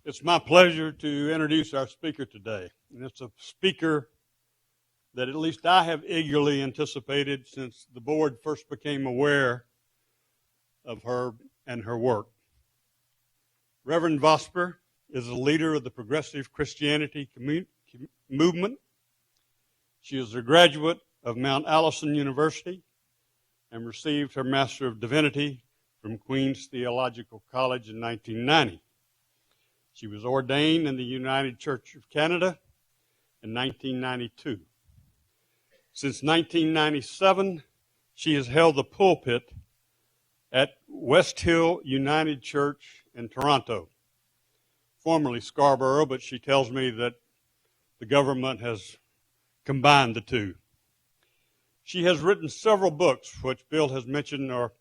It's my pleasure to introduce our speaker today. And it's a speaker that at least I have eagerly anticipated since the board first became aware of her and her work. Reverend Vosper is a leader of the progressive Christianity movement. She is a graduate of Mount Allison University and received her Master of Divinity from Queen's Theological College in 1990. She was ordained in the United Church of Canada in 1992. Since 1997, she has held the pulpit at West Hill United Church in Toronto, formerly Scarborough, but she tells me that the government has combined the two. She has written several books, which Bill has mentioned are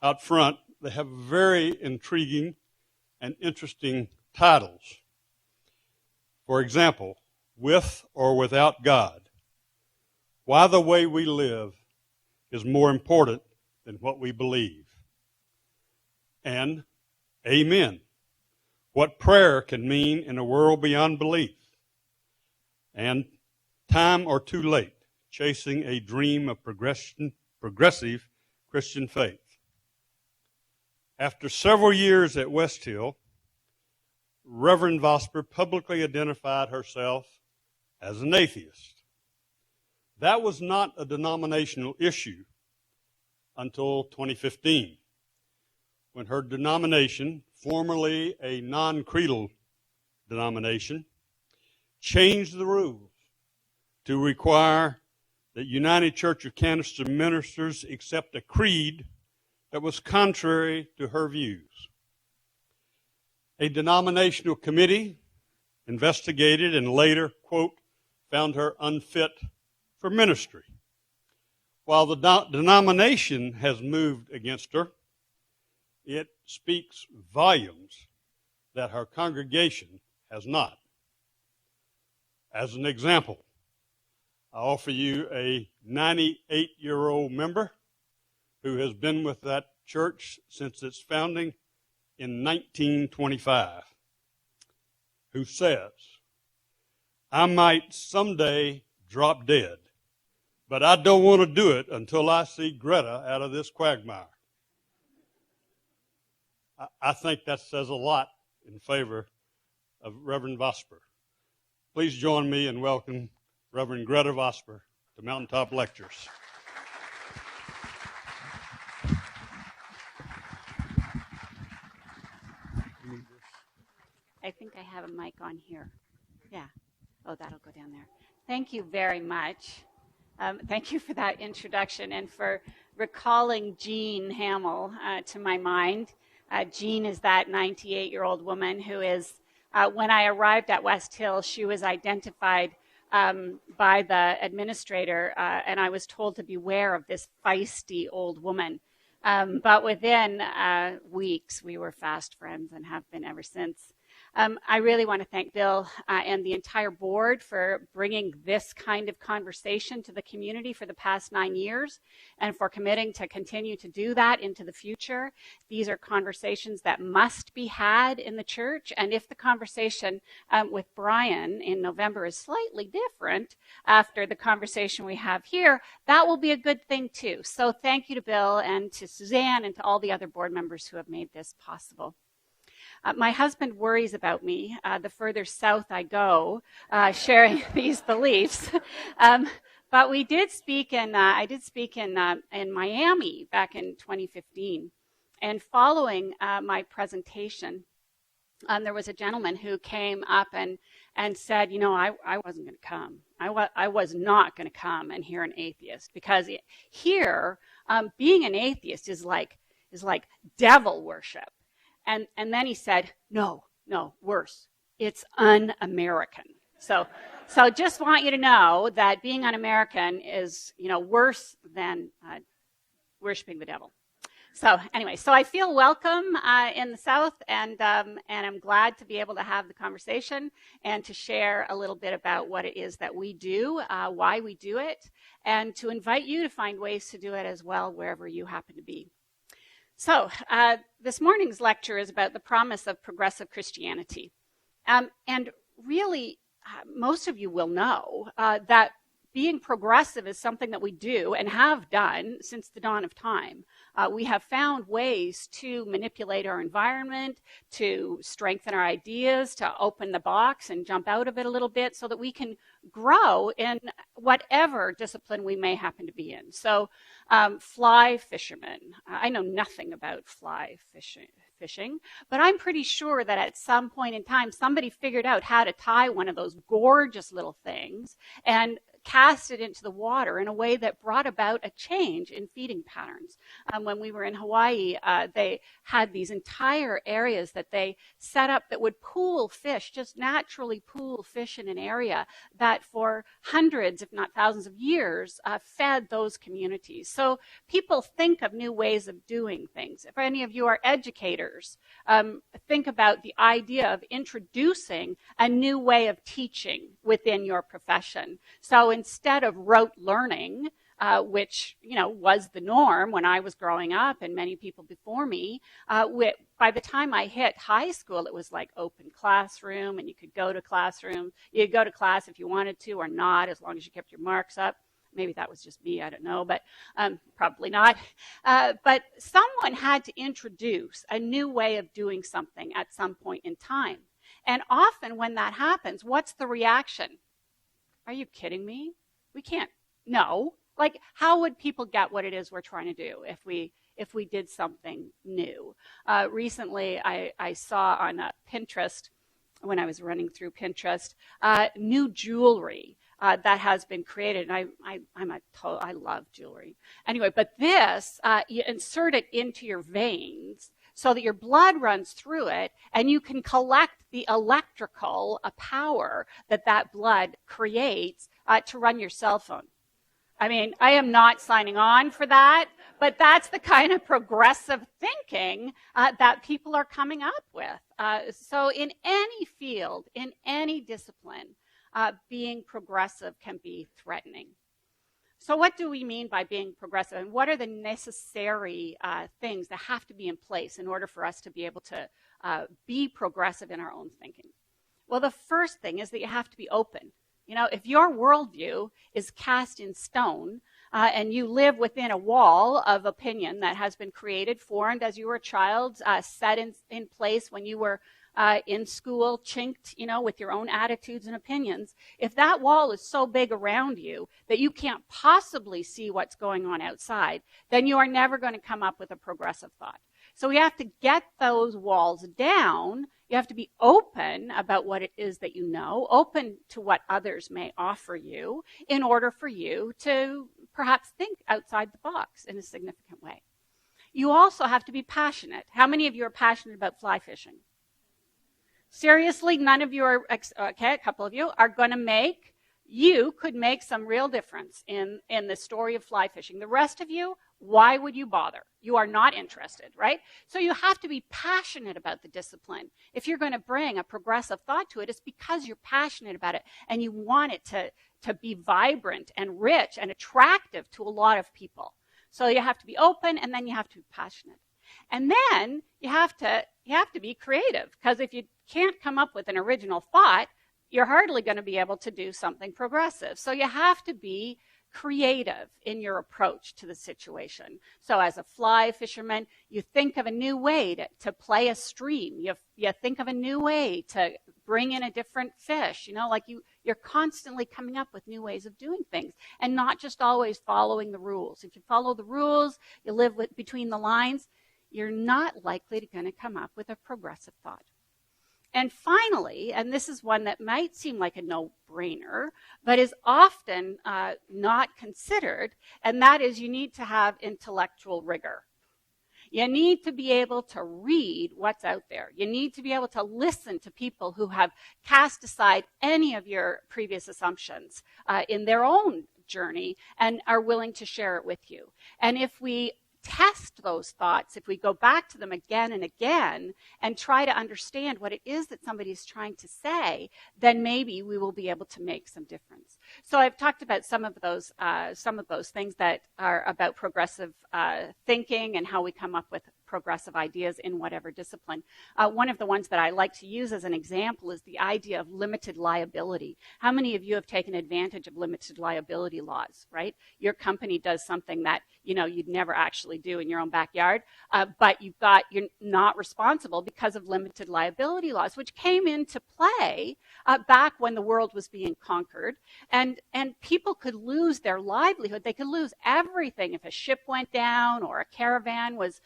out front. They have very intriguing and interesting titles. For example, With or Without God, Why the Way We Live is More Important Than What We Believe, and Amen, What Prayer Can Mean in a World Beyond Belief, and Time or Too Late, Chasing a Dream of Progressive Christian Faith. After several years at West Hill, Reverend Vosper publicly identified herself as an atheist. That was not a denominational issue until 2015, when her denomination, formerly a non-creedal denomination, changed the rules to require that United Church of Canada ministers accept a creed that was contrary to her views. A denominational committee investigated and later, quote, found her unfit for ministry. While the denomination has moved against her, it speaks volumes that her congregation has not. As an example, I offer you a 98-year-old member who has been with that church since its founding in 1925, who says, I might someday drop dead, but I don't want to do it until I see Gretta out of this quagmire. I think that says a lot in favor of Reverend Vosper. Please join me in welcoming Reverend Gretta Vosper to Mountaintop Lectures. I think I have a mic on here. Yeah. Oh, that'll go down there. Thank you very much. Thank you for that introduction and for recalling Jean Hamill to my mind. Jean is that 98-year-old woman who is, when I arrived at West Hill, she was identified by the administrator, and I was told to beware of this feisty old woman. But within weeks, we were fast friends and have been ever since. I really want to thank Bill and the entire board for bringing this kind of conversation to the community for the past 9 years and for committing to continue to do that into the future. These are conversations that must be had in the church, and if the conversation with Brian in November is slightly different after the conversation we have here, that will be a good thing too. So thank you to Bill and to Suzanne and to all the other board members who have made this possible. My husband worries about me the further south I go, sharing these beliefs. But we did speak I did speak in Miami back in 2015. And following my presentation, there was a gentleman who came up and said, you know, I wasn't going to come. I was not going to come and hear an atheist, because here, being an atheist is like devil worship. And then he said, no, worse. It's un-American. So just want you to know that being un-American is, worse than worshiping the devil. So anyway, so I feel welcome in the South, and I'm glad to be able to have the conversation and to share a little bit about what it is that we do, why we do it, and to invite you to find ways to do it as well wherever you happen to be. So this morning's lecture is about the promise of progressive Christianity. And really, most of you will know that being progressive is something that we do and have done since the dawn of time. We have found ways to manipulate our environment, to strengthen our ideas, to open the box and jump out of it a little bit so that we can grow in whatever discipline we may happen to be in. So fly fishermen. I know nothing about fly fishing, but I'm pretty sure that at some point in time, somebody figured out how to tie one of those gorgeous little things and cast it into the water in a way that brought about a change in feeding patterns. When we were in Hawaii, they had these entire areas that they set up that would pool fish, just naturally pool fish in an area that for hundreds, if not thousands of years, fed those communities. So people think of new ways of doing things. If any of you are educators, think about the idea of introducing a new way of teaching within your profession. So instead of rote learning, which was the norm when I was growing up and many people before me, by the time I hit high school, it was like open classroom, and you could go to classroom. You could go to class if you wanted to or not, as long as you kept your marks up. Maybe that was just me, I don't know, but probably not. But someone had to introduce a new way of doing something at some point in time. And often when that happens, what's the reaction? Are you kidding me? We can't. No. Like, how would people get what it is we're trying to do if we did something new? Recently, I saw on Pinterest, when I was running through Pinterest, new jewelry that has been created. And I love jewelry. Anyway, but this, you insert it into your veins so that your blood runs through it, and you can collect the electrical power that blood creates to run your cell phone. I mean, I am not signing on for that, but that's the kind of progressive thinking that people are coming up with. So in any field, in any discipline, being progressive can be threatening. So what do we mean by being progressive, and what are the necessary things that have to be in place in order for us to be able to be progressive in our own thinking? Well, the first thing is that you have to be open. If your worldview is cast in stone and you live within a wall of opinion that has been created, formed as you were a child, set in place when you were in school, chinked, with your own attitudes and opinions, if that wall is so big around you that you can't possibly see what's going on outside, then you are never going to come up with a progressive thought. So we have to get those walls down. You have to be open about what it is that you know, open to what others may offer you in order for you to perhaps think outside the box in a significant way. You also have to be passionate. How many of you are passionate about fly fishing? Seriously, none of you are, okay, a couple of you are going to you could make some real difference in the story of fly fishing. The rest of you, why would you bother? You are not interested, right? So you have to be passionate about the discipline. If you're going to bring a progressive thought to it, it's because you're passionate about it and you want it to be vibrant and rich and attractive to a lot of people. So you have to be open, and then you have to be passionate. And then you have to be creative, because if you can't come up with an original thought, you're hardly going to be able to do something progressive. So you have to be creative in your approach to the situation. So as a fly fisherman, you think of a new way to play a stream. You think of a new way to bring in a different fish. You're constantly coming up with new ways of doing things and not just always following the rules. If you follow the rules, you live between the lines, you're not likely to going to come up with a progressive thought. And finally, and this is one that might seem like a no-brainer, but is often not considered, and that is you need to have intellectual rigor. You need to be able to read what's out there. You need to be able to listen to people who have cast aside any of your previous assumptions in their own journey and are willing to share it with you. And if we test those thoughts, if we go back to them again and again and try to understand what it is that somebody is trying to say, then maybe we will be able to make some difference. So I've talked about some of those things that are about progressive thinking and how we come up with progressive ideas in whatever discipline. One of the ones that I like to use as an example is the idea of limited liability. How many of you have taken advantage of limited liability laws, right? Your company does something that, you'd never actually do in your own backyard, but you're not responsible because of limited liability laws, which came into play back when the world was being conquered, and people could lose their livelihood. They could lose everything if a ship went down or a caravan was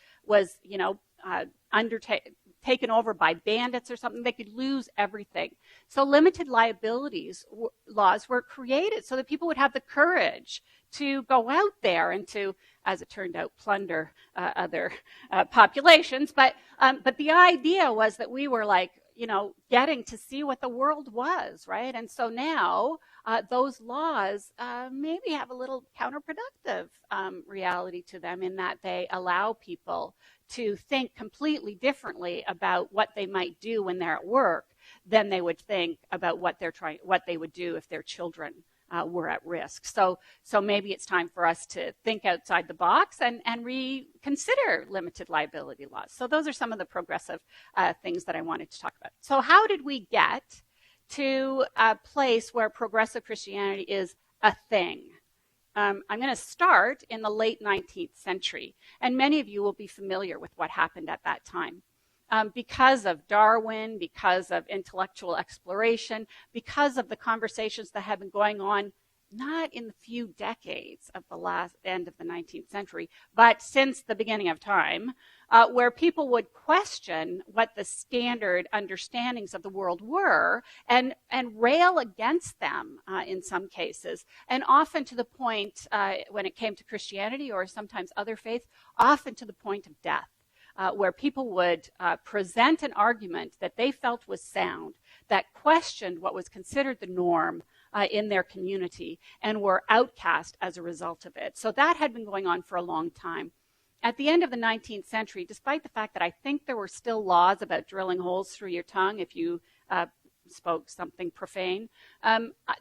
taken over by bandits or something. They could lose everything. So limited liabilities laws were created so that people would have the courage to go out there and to, as it turned out, plunder other populations. But the idea was that we were getting to see what the world was, right? And so now those laws maybe have a little counterproductive reality to them, in that they allow people to think completely differently about what they might do when they're at work than they would think about what they would do if their children were at risk. So maybe it's time for us to think outside the box and reconsider limited liability laws. So those are some of the progressive things that I wanted to talk about. So how did we get to a place where progressive Christianity is a thing? I'm going to start in the late 19th century, and many of you will be familiar with what happened at that time. Because of Darwin, because of intellectual exploration, because of the conversations that have been going on, not in the few decades of the last end of the 19th century, but since the beginning of time, where people would question what the standard understandings of the world were and rail against them in some cases, and often to the point, when it came to Christianity or sometimes other faiths, often to the point of death. Where people would present an argument that they felt was sound, that questioned what was considered the norm in their community, and were outcast as a result of it. So that had been going on for a long time. At the end of the 19th century, despite the fact that I think there were still laws about drilling holes through your tongue if you spoke something profane,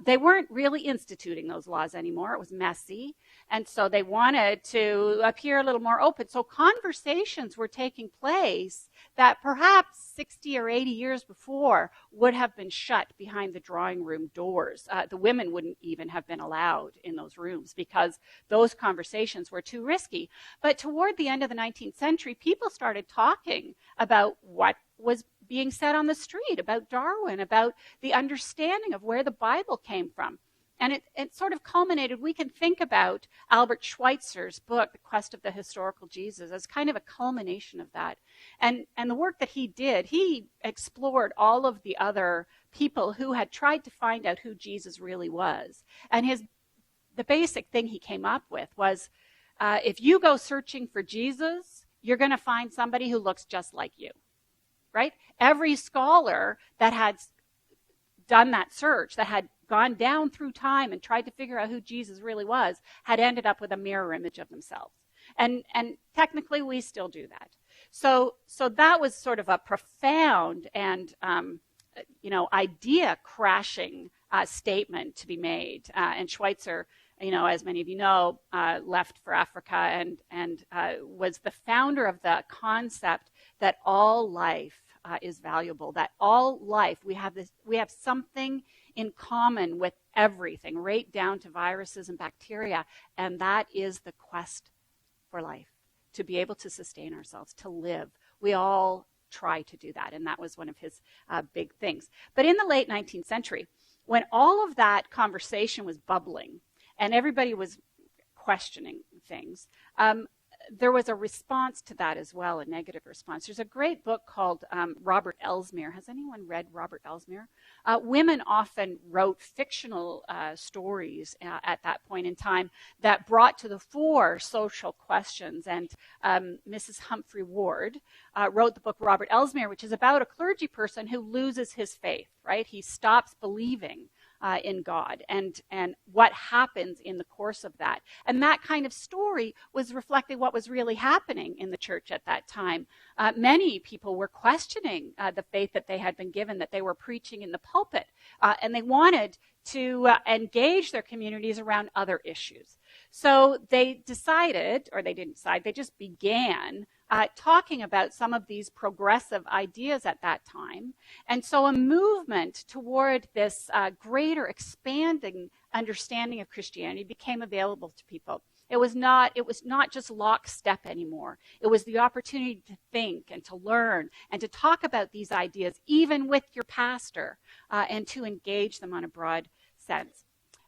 they weren't really instituting those laws anymore. It was messy. And so they wanted to appear a little more open. So conversations were taking place that perhaps 60 or 80 years before would have been shut behind the drawing room doors. The women wouldn't even have been allowed in those rooms because those conversations were too risky. But toward the end of the 19th century, people started talking about what was being said on the street, about Darwin, about the understanding of where the Bible came from. And it sort of culminated. We can think about Albert Schweitzer's book, The Quest of the Historical Jesus, as kind of a culmination of that. And the work that he did, he explored all of the other people who had tried to find out who Jesus really was. And the basic thing he came up with was, if you go searching for Jesus, you're going to find somebody who looks just like you, right? Every scholar that had done that search, that had gone down through time and tried to figure out who Jesus really was, had ended up with a mirror image of themselves. And technically we still do that. So that was sort of a profound and idea crashing statement to be made. And Schweitzer, as many of you know, left for Africa and was the founder of the concept that all life is valuable, that all life, we have something in common with everything, right down to viruses and bacteria, and that is the quest for life, to be able to sustain ourselves, to live. We all try to do that, and that was one of his big things. But in the late 19th century, when all of that conversation was bubbling and everybody was questioning things, there was a response to that as well, a negative response. There's a great book called Robert Ellsmere. Has anyone read Robert Ellsmere? Women often wrote fictional stories at that point in time that brought to the fore social questions. And Mrs. Humphrey Ward wrote the book Robert Ellsmere, which is about a clergy person who loses his faith, right? He stops believing in God and what happens in the course of that. And that kind of story was reflecting what was really happening in the church at that time. Many people were questioning the faith that they had been given, that they were preaching in the pulpit, and they wanted to engage their communities around other issues. So they decided, or they didn't decide, they just began talking about some of these progressive ideas at that time. And so a movement toward this greater expanding understanding of Christianity became available to people. It was not just lockstep anymore. It was the opportunity to think and to learn and to talk about these ideas, even with your pastor, and to engage them on a broad sense.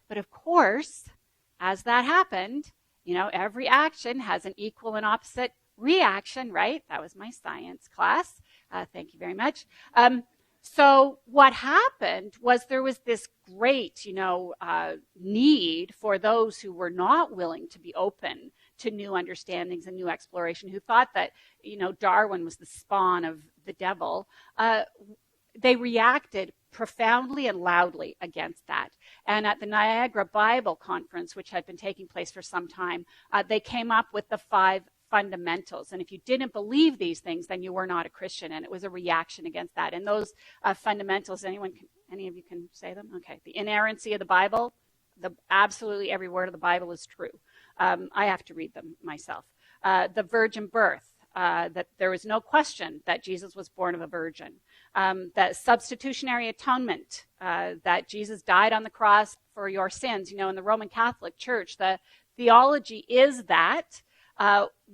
But of course, as that happened, every action has an equal and opposite reaction, right? That was my science class. Thank you very much. So what happened was there was this great, need for those who were not willing to be open to new understandings and new exploration, who thought that, Darwin was the spawn of the devil. They reacted profoundly and loudly against that. And at the Niagara Bible Conference, which had been taking place for some time, they came up with the 5 fundamentals. And if you didn't believe these things, then you were not a Christian. And it was a reaction against that. And those fundamentals, any of you can say them? Okay. The inerrancy of the Bible, absolutely every word of the Bible is true. I have to read them myself. The virgin birth, that there was no question that Jesus was born of a virgin. That substitutionary atonement, that Jesus died on the cross for your sins. In the Roman Catholic Church, the theology is that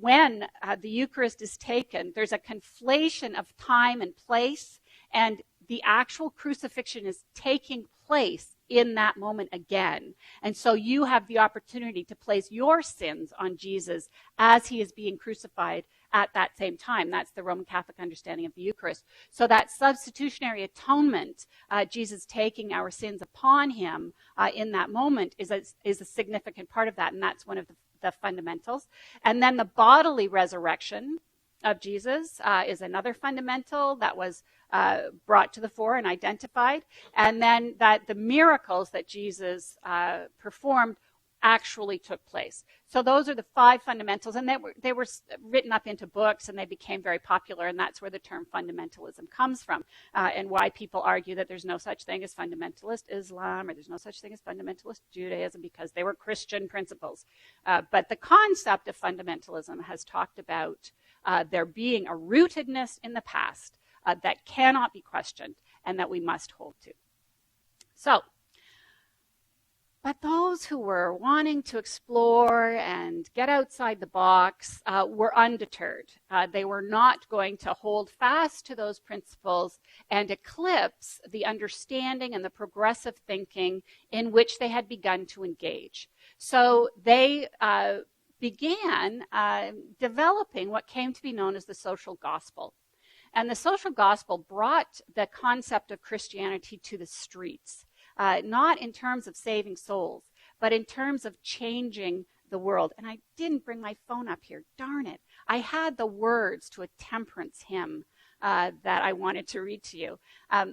when the Eucharist is taken, there's a conflation of time and place, and the actual crucifixion is taking place in that moment again. And so you have the opportunity to place your sins on Jesus as he is being crucified at that same time. That's the Roman Catholic understanding of the Eucharist. So that substitutionary atonement, Jesus taking our sins upon him in that moment, is a significant part of that, and that's one of the fundamentals. And then the bodily resurrection of Jesus is another fundamental that was brought to the fore and identified. And then that the miracles that Jesus performed actually took place. So those are the 5 fundamentals, and they were written up into books, and they became very popular, and that's where the term fundamentalism comes from, and why people argue that there's no such thing as fundamentalist Islam, or there's no such thing as fundamentalist Judaism, because they were Christian principles. But the concept of fundamentalism has talked about there being a rootedness in the past that cannot be questioned and that we must hold to. So, but those who were wanting to explore and get outside the box were undeterred. They were not going to hold fast to those principles and eclipse the understanding and the progressive thinking in which they had begun to engage. So they began developing what came to be known as the social gospel. And the social gospel brought the concept of Christianity to the streets. Not in terms of saving souls, but in terms of changing the world. And I didn't bring my phone up here. Darn it. I had the words to a temperance hymn that I wanted to read to you.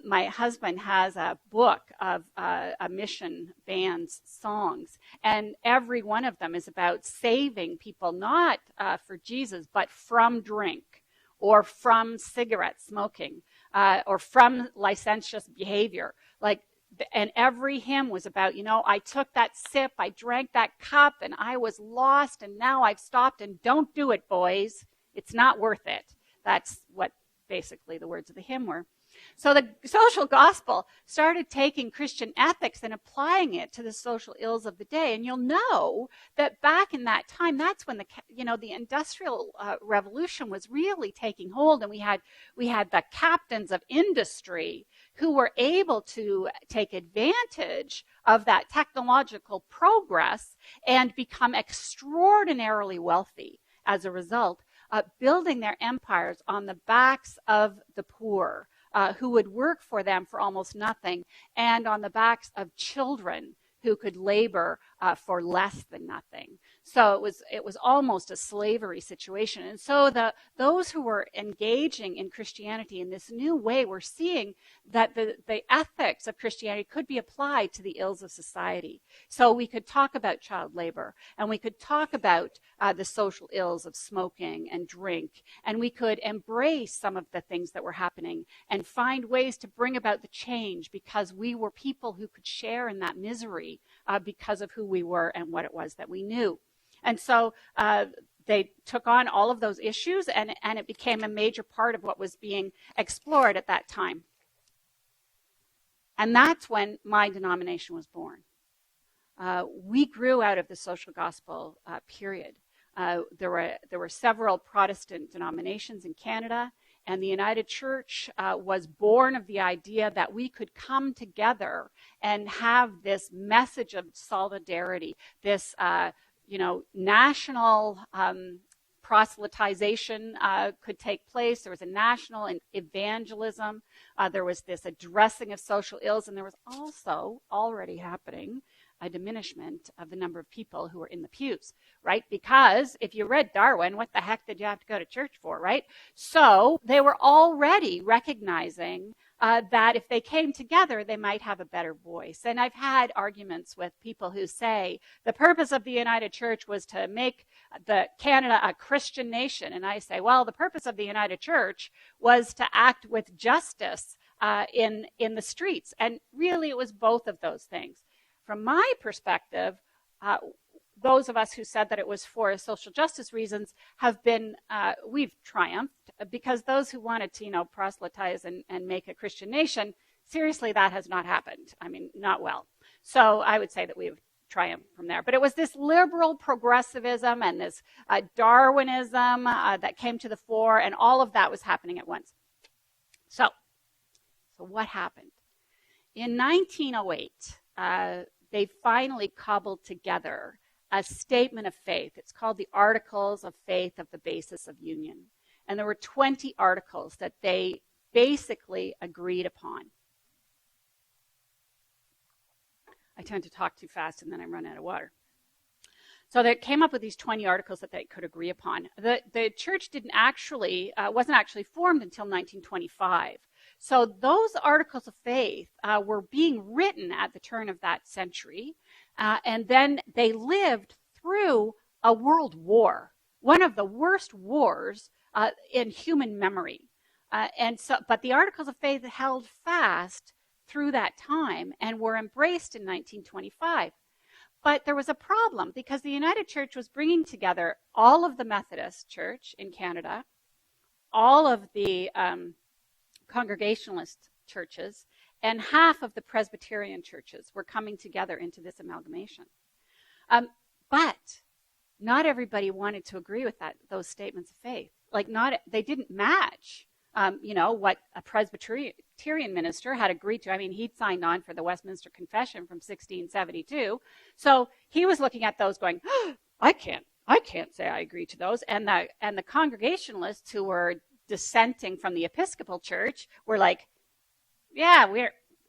My husband has a book of a mission band's songs, and every one of them is about saving people, not for Jesus, but from drink, or from cigarette smoking, or from licentious behavior. And every hymn was about, I took that sip, I drank that cup, and I was lost, and now I've stopped, and don't do it, boys. It's not worth it. That's what basically the words of the hymn were. So the social gospel started taking Christian ethics and applying it to the social ills of the day. And you'll know that back in that time, that's when the Industrial Revolution was really taking hold, and we had the captains of industry who were able to take advantage of that technological progress and become extraordinarily wealthy as a result, building their empires on the backs of the poor, who would work for them for almost nothing, and on the backs of children who could labor for less than nothing. So it was almost a slavery situation. And so those who were engaging in Christianity in this new way were seeing that the ethics of Christianity could be applied to the ills of society. So we could talk about child labor, and we could talk about the social ills of smoking and drink, and we could embrace some of the things that were happening and find ways to bring about the change because we were people who could share in that misery because of who we were and what it was that we knew. And so they took on all of those issues, and it became a major part of what was being explored at that time. And that's when my denomination was born. We grew out of the social gospel period. There were several Protestant denominations in Canada, and the United Church was born of the idea that we could come together and have this message of solidarity, this national proselytization could take place. There was a national evangelism. There was this addressing of social ills, and there was also already happening a diminishment of the number of people who were in the pews, right? Because if you read Darwin, what the heck did you have to go to church for, right? So they were already recognizing that if they came together, they might have a better voice. And I've had arguments with people who say the purpose of the United Church was to make Canada a Christian nation. And I say, well, the purpose of the United Church was to act with justice in the streets. And really, it was both of those things. From my perspective, those of us who said that it was for social justice reasons have been, we've triumphed, because those who wanted to, proselytize and make a Christian nation, seriously, that has not happened. I mean, not well. So I would say that we've triumphed from there. But it was this liberal progressivism and this Darwinism that came to the fore, and all of that was happening at once. So what happened? In 1908, they finally cobbled together a statement of faith. It's called the Articles of Faith of the Basis of Union. And there were 20 articles that they basically agreed upon. I tend to talk too fast and then I run out of water. So they came up with these 20 articles that they could agree upon. The church wasn't actually formed until 1925. So those articles of faith were being written at the turn of that century, and then they lived through a world war, one of the worst wars in human memory. But the articles of faith held fast through that time and were embraced in 1925. But there was a problem because the United Church was bringing together all of the Methodist Church in Canada, all of the Congregationalist churches, and half of the Presbyterian churches were coming together into this amalgamation. But not everybody wanted to agree with those statements of faith. They didn't match, what a Presbyterian minister had agreed to. I mean, he'd signed on for the Westminster Confession from 1672. So he was looking at those going, I can't say I agree to those. And the Congregationalists who were dissenting from the Episcopal Church were like, yeah,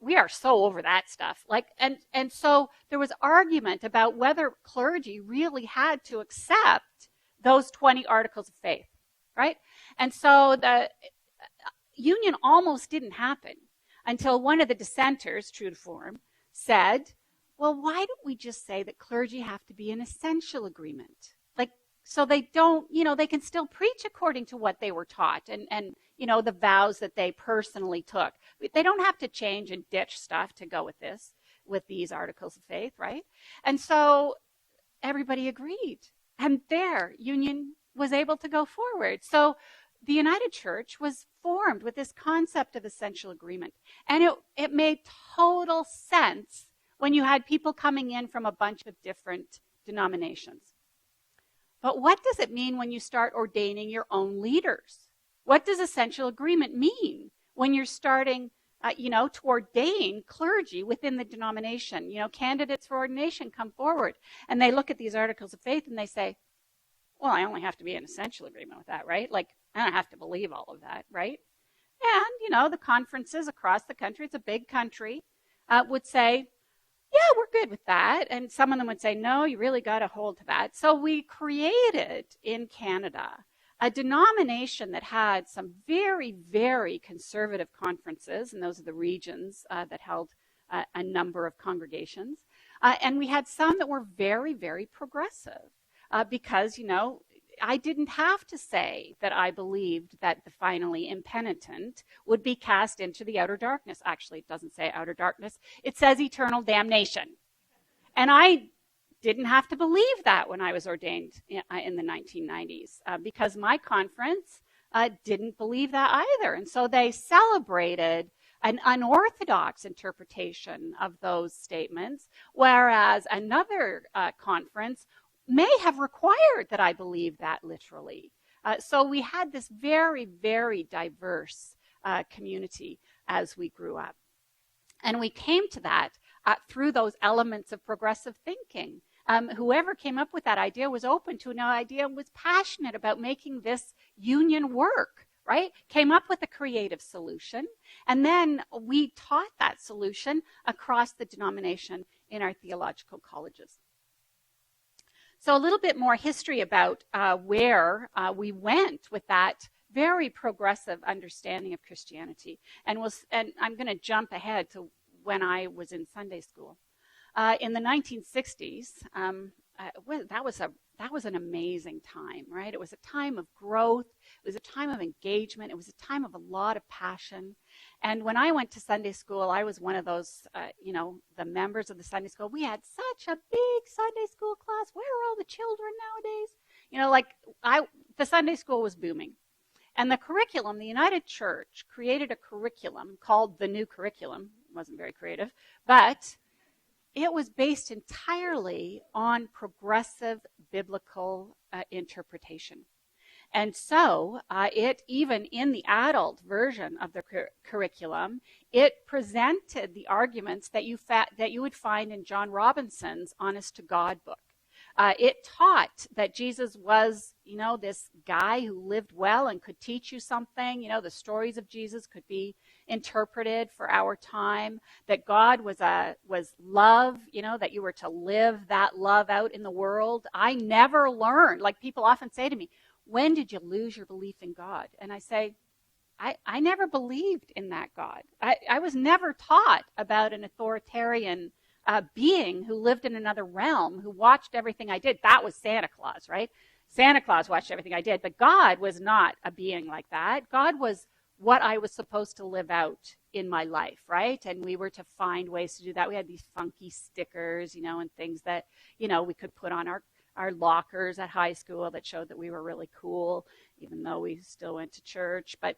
we are so over that stuff. And so there was argument about whether clergy really had to accept those 20 articles of faith, right? And so the union almost didn't happen until one of the dissenters, true to form, said, well, why don't we just say that clergy have to be in essential agreement? So they don't, they can still preach according to what they were taught and the vows that they personally took. They don't have to change and ditch stuff to go with these articles of faith, right? And so everybody agreed. And their union was able to go forward. So the United Church was formed with this concept of essential agreement. And it made total sense when you had people coming in from a bunch of different denominations. But what does it mean when you start ordaining your own leaders? What does essential agreement mean when you're starting, to ordain clergy within the denomination? Candidates for ordination come forward and they look at these articles of faith and they say, well, I only have to be in essential agreement with that, right? I don't have to believe all of that, right? And, the conferences across the country, it's a big country, would say, yeah, we're good with that. And some of them would say, no, you really got to hold to that. So we created in Canada a denomination that had some very, very conservative conferences, and those are the regions that held a number of congregations. And we had some that were very, very progressive because, I didn't have to say that I believed that the finally impenitent would be cast into the outer darkness. Actually, it doesn't say outer darkness. It says eternal damnation. And I didn't have to believe that when I was ordained in the 1990s because my conference didn't believe that either. And so they celebrated an unorthodox interpretation of those statements, whereas another conference may have required that I believe that literally. So we had this very, very diverse community as we grew up. And we came to that through those elements of progressive thinking. Whoever came up with that idea was open to an idea, was passionate about making this union work, right? Came up with a creative solution. And then we taught that solution across the denomination in our theological colleges. So a little bit more history about where we went with that very progressive understanding of Christianity. And I'm going to jump ahead to when I was in Sunday school. In the 1960s, that was an amazing time, right? It was a time of growth. It was a time of engagement. It was a time of a lot of passion. And when I went to Sunday school, I was one of those, the members of the Sunday school. We had such a big Sunday school class. Where are all the children nowadays? The Sunday school was booming. And the curriculum, the United Church created a curriculum called the New Curriculum. It wasn't very creative, but it was based entirely on progressive biblical interpretation. And so it, even in the adult version of the curriculum, it presented the arguments that you would find in John Robinson's Honest to God book. It taught that Jesus was, this guy who lived well and could teach you something. The stories of Jesus could be interpreted for our time. That God was love. That you were to live that love out in the world. I never learned. Like people often say to me, "When did you lose your belief in God?" And I say, I never believed in that God. I was never taught about an authoritarian being who lived in another realm, who watched everything I did. That was Santa Claus, right? Santa Claus watched everything I did, but God was not a being like that. God was what I was supposed to live out in my life, right? And we were to find ways to do that. We had these funky stickers, and things that, we could put on our lockers at high school that showed that we were really cool, even though we still went to church. But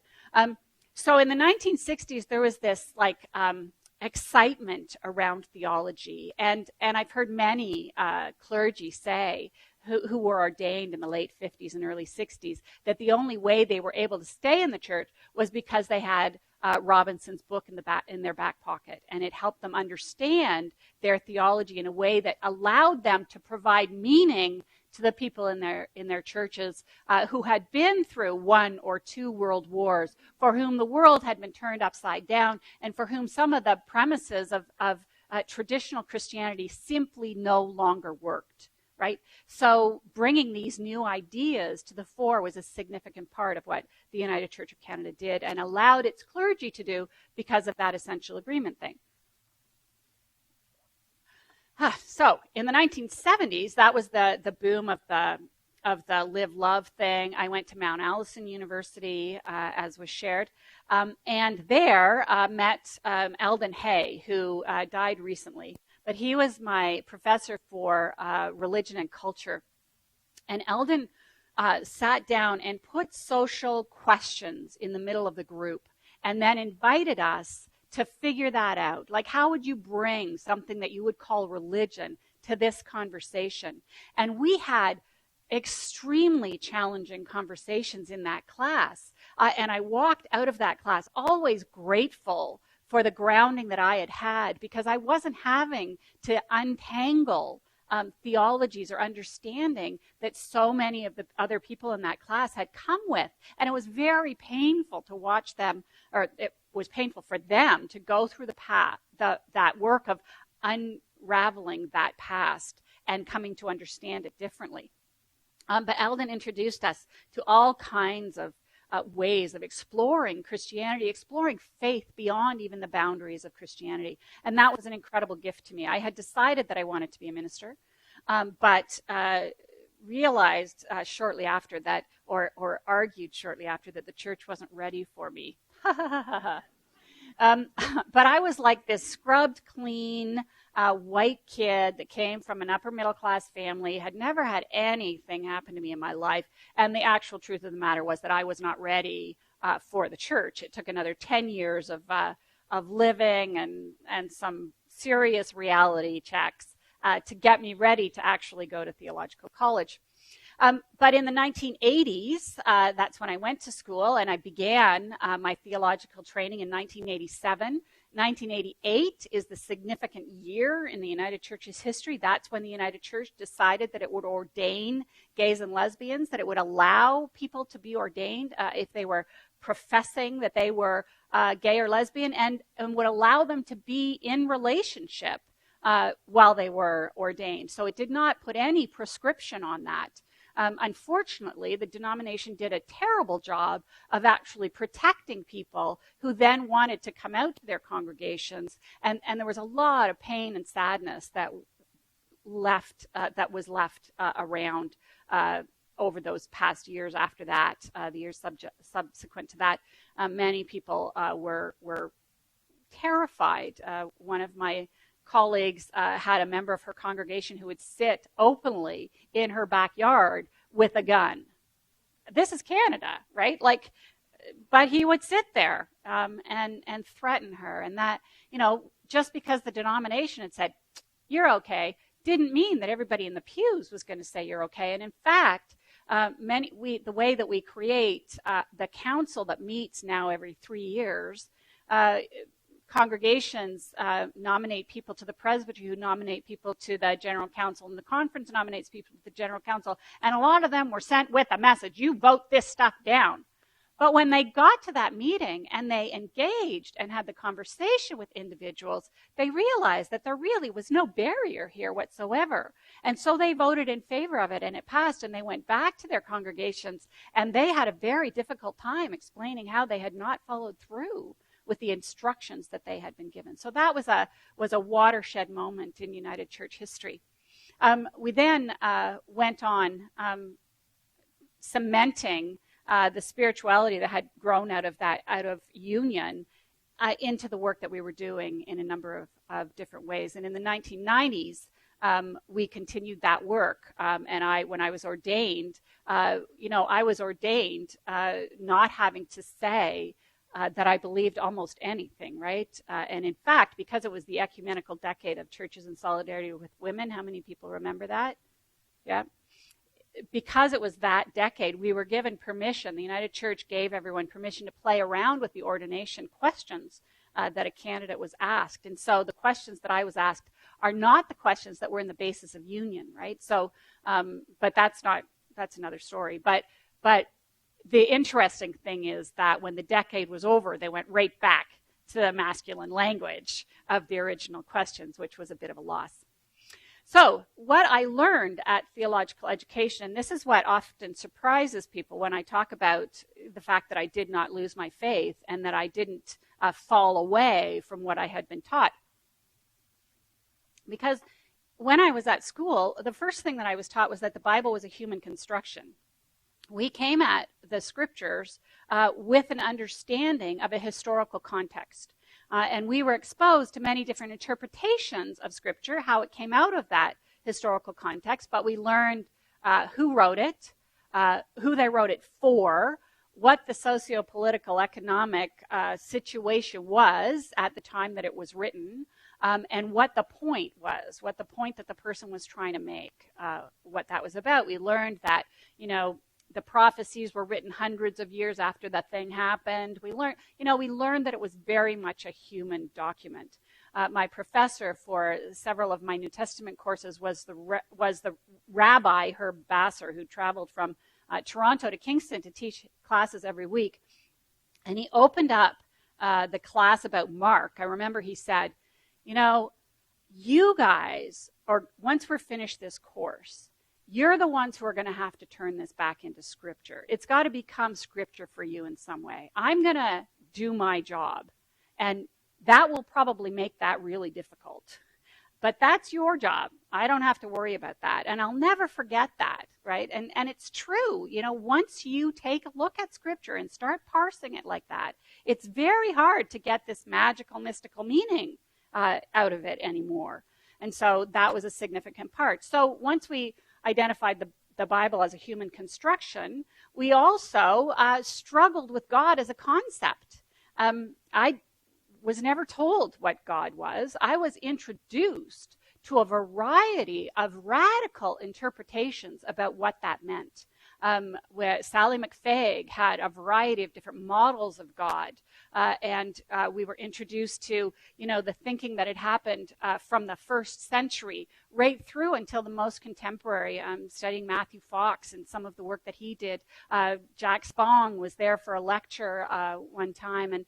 so in the 1960s, there was this excitement around theology. And I've heard many clergy say who were ordained in the late 50s and early 60s that the only way they were able to stay in the church was because they had Robinson's book in their back pocket, and it helped them understand their theology in a way that allowed them to provide meaning to the people in their churches who had been through 1 or 2 world wars, for whom the world had been turned upside down, and for whom some of the premises of traditional Christianity simply no longer worked. Right? So bringing these new ideas to the fore was a significant part of what the United Church of Canada did and allowed its clergy to do because of that essential agreement thing. So in the 1970s, that was the boom of the Live Love thing. I went to Mount Allison University, as was shared, and there met Eldon Hay, who died recently. But he was my professor for religion and culture. And Eldon sat down and put social questions in the middle of the group and then invited us to figure that out. Like, how would you bring something that you would call religion to this conversation? And we had extremely challenging conversations in that class. And I walked out of that class always grateful for the grounding that I had because I wasn't having to untangle theologies or understanding that so many of the other people in that class had come with. And it was very painful to watch them, or it was painful for them to go through the path, that work of unraveling that past and coming to understand it differently. But Eldon introduced us to all kinds of ways of exploring Christianity, exploring faith beyond even the boundaries of Christianity. And that was an incredible gift to me. I had decided that I wanted to be a minister, but realized shortly after that, or argued shortly after that, the church wasn't ready for me. But I was like this scrubbed clean white kid that came from an upper middle class family, had never had anything happen to me in my life. And the actual truth of the matter was that I was not ready for the church. It took another 10 years of living and some serious reality checks to get me ready to actually go to theological college. But in the 1980s, that's when I went to school, and I began my theological training in 1987. 1988 is the significant year in the United Church's history. That's when the United Church decided that it would ordain gays and lesbians, that it would allow people to be ordained if they were professing that they were gay or lesbian, and would allow them to be in relationship while they were ordained. So it did not put any prescription on that. Unfortunately, the denomination did a terrible job of actually protecting people who then wanted to come out to their congregations, and there was a lot of pain and sadness that was left around over those past years after that, the years subsequent to that. Many people were terrified. One of my colleagues had a member of her congregation who would sit openly in her backyard with a gun. This is Canada, right? But he would sit there and threaten her. And that, just because the denomination had said, you're okay, didn't mean that everybody in the pews was going to say you're okay. And in fact, the way that we create the council that meets now every 3 years, congregations nominate people to the presbytery, who nominate people to the general council, and the conference nominates people to the general council. And a lot of them were sent with a message: you vote this stuff down. But when they got to that meeting and they engaged and had the conversation with individuals, they realized that there really was no barrier here whatsoever. And so they voted in favor of it, and it passed, and they went back to their congregations, and they had a very difficult time explaining how they had not followed through with the instructions that they had been given. So that was a watershed moment in United Church history. We then went on cementing the spirituality that had grown out of union into the work that we were doing in a number of different ways. And in the 1990s, we continued that work. And when I was ordained, I was ordained not having to say that I believed almost anything, right? And in fact, because it was the ecumenical decade of Churches in Solidarity with Women, how many people remember that? Yeah. Because it was that decade, we were given permission. The United Church gave everyone permission to play around with the ordination questions that a candidate was asked. And so the questions that I was asked are not the questions that were in the basis of union, right? So, but that's another story. But the interesting thing is that when the decade was over, they went right back to the masculine language of the original questions, which was a bit of a loss. So what I learned at theological education, and this is what often surprises people when I talk about the fact that I did not lose my faith and that I didn't fall away from what I had been taught. Because when I was at school, the first thing that I was taught was that the Bible was a human construction. We came at the scriptures with an understanding of a historical context. And we were exposed to many different interpretations of Scripture, how it came out of that historical context, but we learned who wrote it, who they wrote it for, what the socio-political economic situation was at the time that it was written, and what the point was, what the point that the person was trying to make, what that was about. We learned that, the prophecies were written hundreds of years after that thing happened. We learned that it was very much a human document. My professor for several of my New Testament courses was the Rabbi Herb Basser, who traveled from Toronto to Kingston to teach classes every week. And he opened up the class about Mark. I remember he said, you guys, or once we're finished this course, you're the ones who are going to have to turn this back into Scripture. It's got to become Scripture for you in some way. I'm going to do my job, and that will probably make that really difficult. But that's your job. I don't have to worry about that. And I'll never forget that, right? And it's true. Once you take a look at Scripture and start parsing it like that, it's very hard to get this magical, mystical meaning out of it anymore. And so that was a significant part. So once we identified the Bible as a human construction, we also struggled with God as a concept. I was never told what God was. I was introduced to a variety of radical interpretations about what that meant. Where Sally McFaig had a variety of different models of God, and we were introduced to, the thinking that had happened from the first century right through until the most contemporary. Studying Matthew Fox and some of the work that he did. Jack Spong was there for a lecture one time, and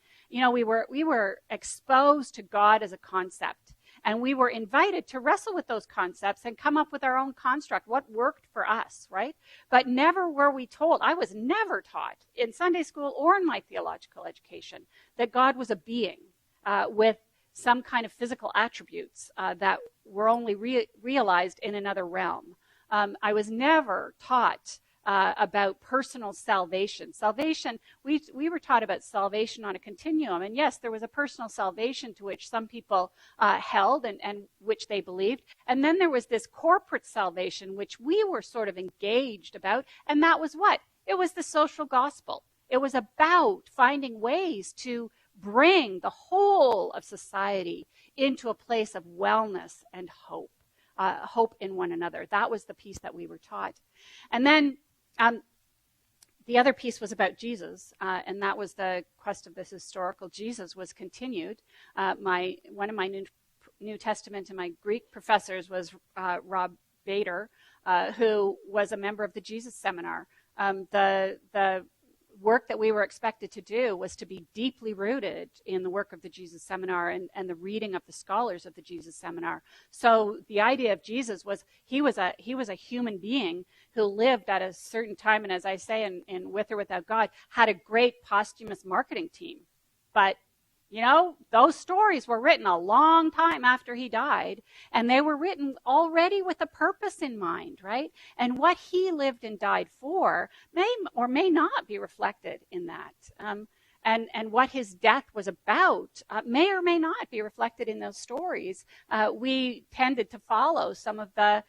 we were exposed to God as a concept. And we were invited to wrestle with those concepts and come up with our own construct, what worked for us, right? But never were we told, I was never taught in Sunday school or in my theological education, that God was a being with some kind of physical attributes that were only realized in another realm. I was never taught about personal salvation. Salvation, we were taught about salvation on a continuum. And yes, there was a personal salvation to which some people held and which they believed. And then there was this corporate salvation, which we were sort of engaged about. And that was what? It was the social gospel. It was about finding ways to bring the whole of society into a place of wellness and hope. Hope in one another. That was the piece that we were taught. And then the other piece was about Jesus, and that was the quest of this historical Jesus was continued. One of my New Testament and my Greek professors was Rob Bader, who was a member of the Jesus Seminar. The work that we were expected to do was to be deeply rooted in the work of the Jesus Seminar and the reading of the scholars of the Jesus Seminar. So the idea of Jesus was he was a human being who lived at a certain time, and as I say in With or Without God, had a great posthumous marketing team. But those stories were written a long time after he died, and they were written already with a purpose in mind, right? And what he lived and died for may or may not be reflected in that. And what his death was about may or may not be reflected in those stories. We tended to follow some of the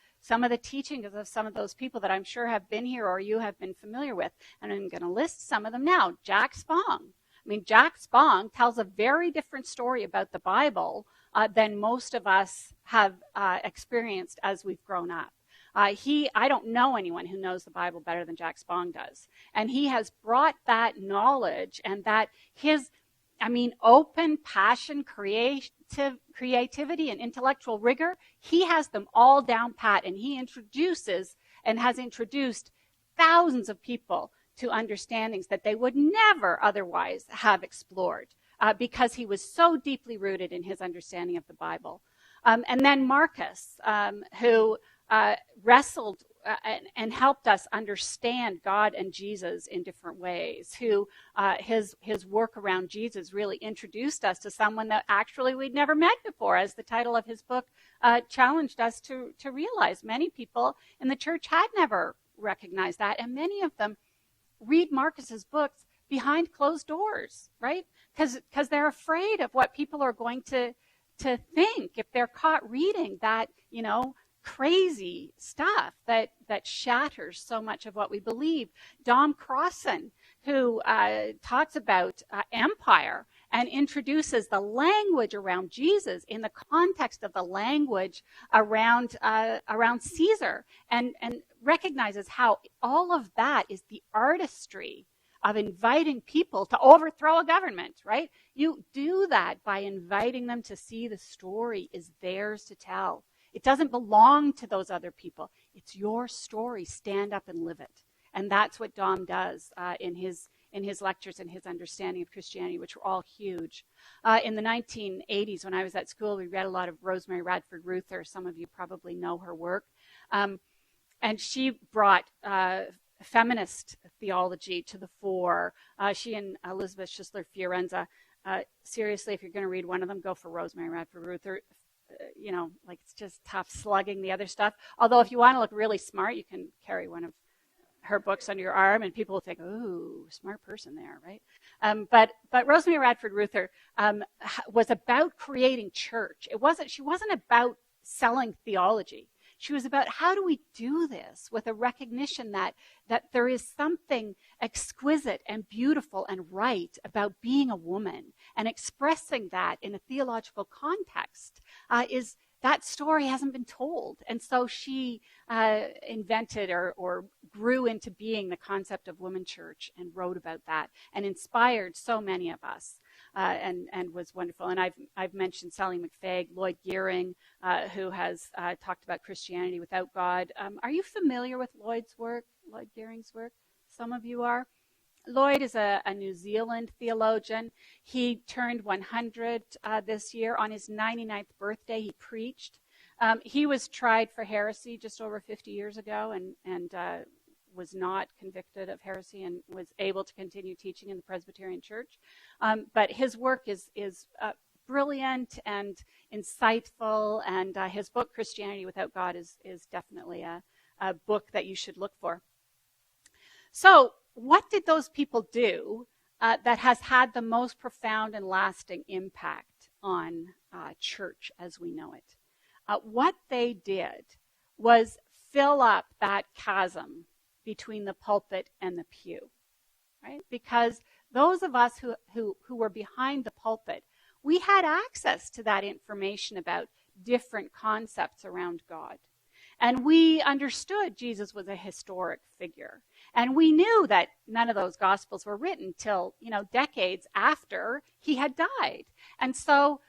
teachings of some of those people that I'm sure have been here or you have been familiar with. And I'm going to list some of them now. Jack Spong. Jack Spong tells a very different story about the Bible than most of us have experienced as we've grown up. I don't know anyone who knows the Bible better than Jack Spong does. And he has brought that knowledge and that his, open passion, creativity, and intellectual rigor, he has them all down pat, and he introduces and has introduced thousands of people to understandings that they would never otherwise have explored because he was so deeply rooted in his understanding of the Bible. And then Marcus, who wrestled and helped us understand God and Jesus in different ways, who his work around Jesus really introduced us to someone that actually we'd never met before, as the title of his book challenged us to realize. Many people in the church had never recognized that, and many of them read Marcus's books behind closed doors, right? Because they're afraid of what people are going to think if they're caught reading that, crazy stuff that shatters so much of what we believe. Dom Crossan, who talks about empire and introduces the language around Jesus in the context of the language around Caesar, and recognizes how all of that is the artistry of inviting people to overthrow a government, right? You do that by inviting them to see the story is theirs to tell. It doesn't belong to those other people. It's your story. Stand up and live it. And that's what Dom does in his in his lectures and his understanding of Christianity, which were all huge. In the 1980s, when I was at school, we read a lot of Rosemary Radford Ruther. Some of you probably know her work. And she brought feminist theology to the fore. She and Elizabeth Schistler Fiorenza, seriously, if you're going to read one of them, go for Rosemary Radford Ruther. Like it's just tough slugging the other stuff. Although if you want to look really smart, you can carry one of her books under your arm, and people will think, "Ooh, smart person there," right? But Rosemary Radford Ruther was about creating church. She wasn't about selling theology. She was about how do we do this with a recognition that there is something exquisite and beautiful and right about being a woman, and expressing that in a theological context is that story hasn't been told. And so she invented or grew into being the concept of woman church and wrote about that and inspired so many of us. And was wonderful. And I've mentioned Sally McFaig, Lloyd Gearing, who has talked about Christianity without God. Are you familiar with Lloyd's work, Lloyd Gearing's work? Some of you are. Lloyd is a New Zealand theologian. He turned 100 this year. On his 99th birthday, he preached. He was tried for heresy just over 50 years ago and was not convicted of heresy and was able to continue teaching in the Presbyterian Church. But his work is brilliant and insightful, and his book, Christianity Without God, is definitely a book that you should look for. So what did those people do that has had the most profound and lasting impact on church as we know it? What they did was fill up that chasm between the pulpit and the pew, right? Because those of us who were behind the pulpit, we had access to that information about different concepts around God. And we understood Jesus was a historic figure. And we knew that none of those Gospels were written till, decades after he had died. And so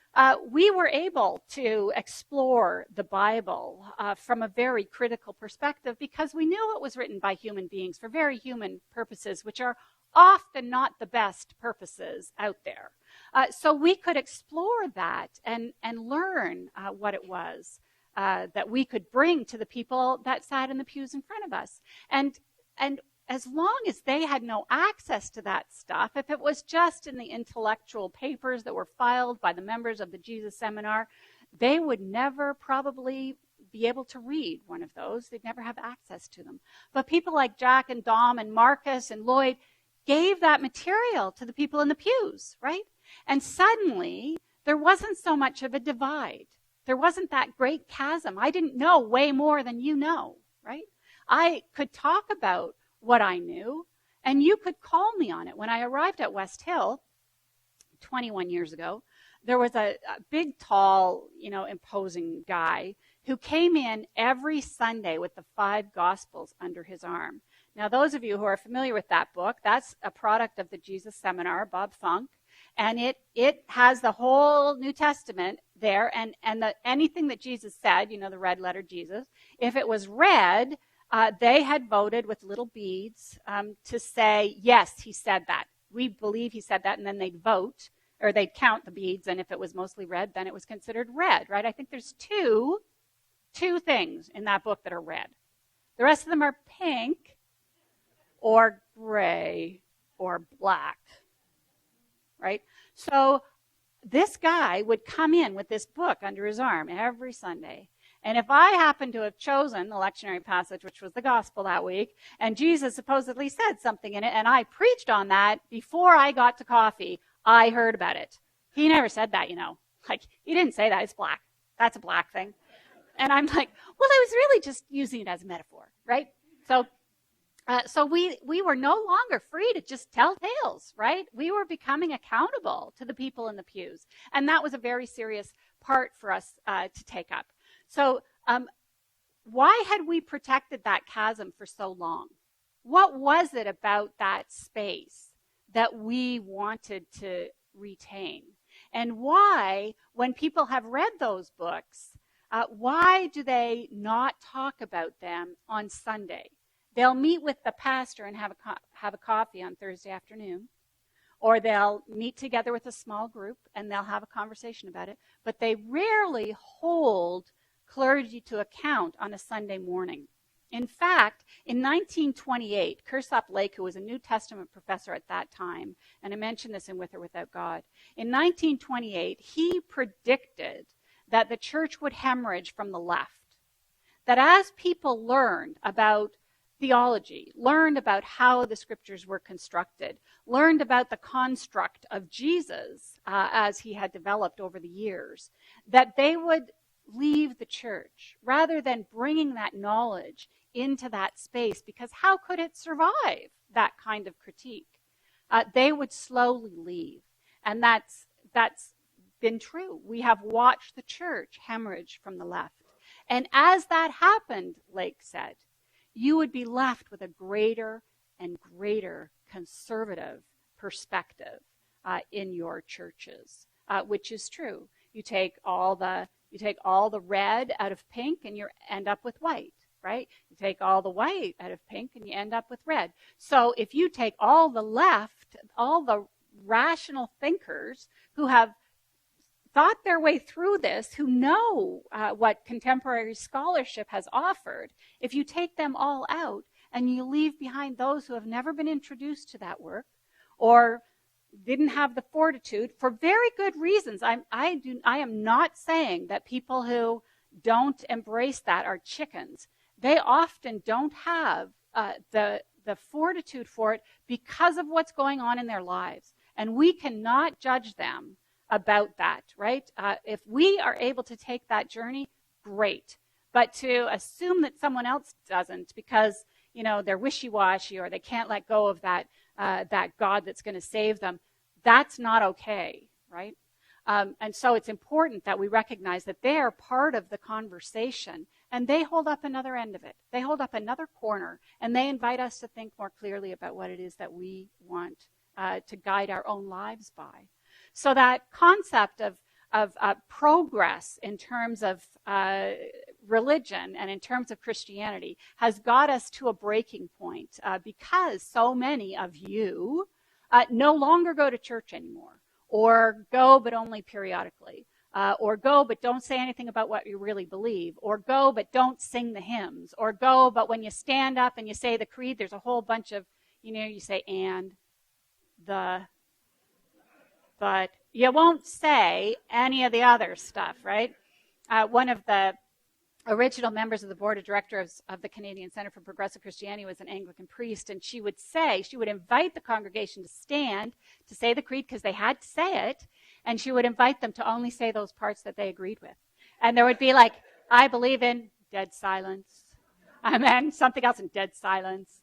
we were able to explore the Bible from a very critical perspective because we knew it was written by human beings for very human purposes, which are often not the best purposes out there. So we could explore that and learn what it was that we could bring to the people that sat in the pews in front of us. And as long as they had no access to that stuff, if it was just in the intellectual papers that were filed by the members of the Jesus Seminar, they would never probably be able to read one of those. They'd never have access to them. But people like Jack and Dom and Marcus and Lloyd gave that material to the people in the pews, right? And suddenly, there wasn't so much of a divide. There wasn't that great chasm. I didn't know way more than you know, right? I could talk about what I knew, and you could call me on it. When I arrived at West Hill 21 years ago, there was a big, tall, imposing guy who came in every Sunday with the 5 Gospels under his arm. Now, those of you who are familiar with that book, that's a product of the Jesus Seminar, Bob Funk, and it has the whole New Testament there, and anything that Jesus said, the red letter Jesus, if it was read, they had voted with little beads to say, yes, he said that. We believe he said that, and then they'd vote, or they'd count the beads, and if it was mostly red, then it was considered red, right? I think there's two things in that book that are red. The rest of them are pink or gray or black, right? So this guy would come in with this book under his arm every Sunday. And if I happened to have chosen the lectionary passage, which was the gospel that week, and Jesus supposedly said something in it, and I preached on that before I got to coffee, I heard about it. He never said that, he didn't say that. It's black. That's a black thing. And I'm like, well, I was really just using it as a metaphor, right? So we were no longer free to just tell tales, right? We were becoming accountable to the people in the pews. And that was a very serious part for us to take up. So why had we protected that chasm for so long? What was it about that space that we wanted to retain? And why, when people have read those books, why do they not talk about them on Sunday? They'll meet with the pastor and have a coffee on Thursday afternoon, or they'll meet together with a small group and they'll have a conversation about it, but they rarely hold clergy to account on a Sunday morning. In fact, in 1928, Kersop Lake, who was a New Testament professor at that time, and I mentioned this in With or Without God, in 1928, he predicted that the church would hemorrhage from the left. That as people learned about theology, learned about how the scriptures were constructed, learned about the construct of Jesus as he had developed over the years, that they would leave the church rather than bringing that knowledge into that space, because how could it survive that kind of critique? They would slowly leave. And that's been true. We have watched the church hemorrhage from the left. And as that happened, Lake said, you would be left with a greater and greater conservative perspective in your churches, which is true. You take all the red out of pink and you end up with white, right? You take all the white out of pink and you end up with red. So if you take all the left, all the rational thinkers who have thought their way through this, who know what contemporary scholarship has offered, if you take them all out and you leave behind those who have never been introduced to that work or didn't have the fortitude for very good reasons. I am not saying that people who don't embrace that are chickens. They often don't have the fortitude for it because of what's going on in their lives. And we cannot judge them about that, right? If we are able to take that journey, great. But to assume that someone else doesn't because, they're wishy-washy or they can't let go of that God that's going to save them, that's not okay, right? And so it's important that we recognize that they are part of the conversation and they hold up another end of it. They hold up another corner and they invite us to think more clearly about what it is that we want to guide our own lives by. So that concept of progress in terms of religion and in terms of Christianity has got us to a breaking point because so many of you no longer go to church anymore, or go but only periodically, or go but don't say anything about what you really believe, or go but don't sing the hymns, or go but when you stand up and you say the creed, there's a whole bunch of, you say and, the, but you won't say any of the other stuff, right? One of the original members of the board of directors of the Canadian Centre for Progressive Christianity was an Anglican priest, and she would invite the congregation to stand to say the creed because they had to say it, and she would invite them to only say those parts that they agreed with. And there would be like, I believe in dead silence, and then something else in dead silence.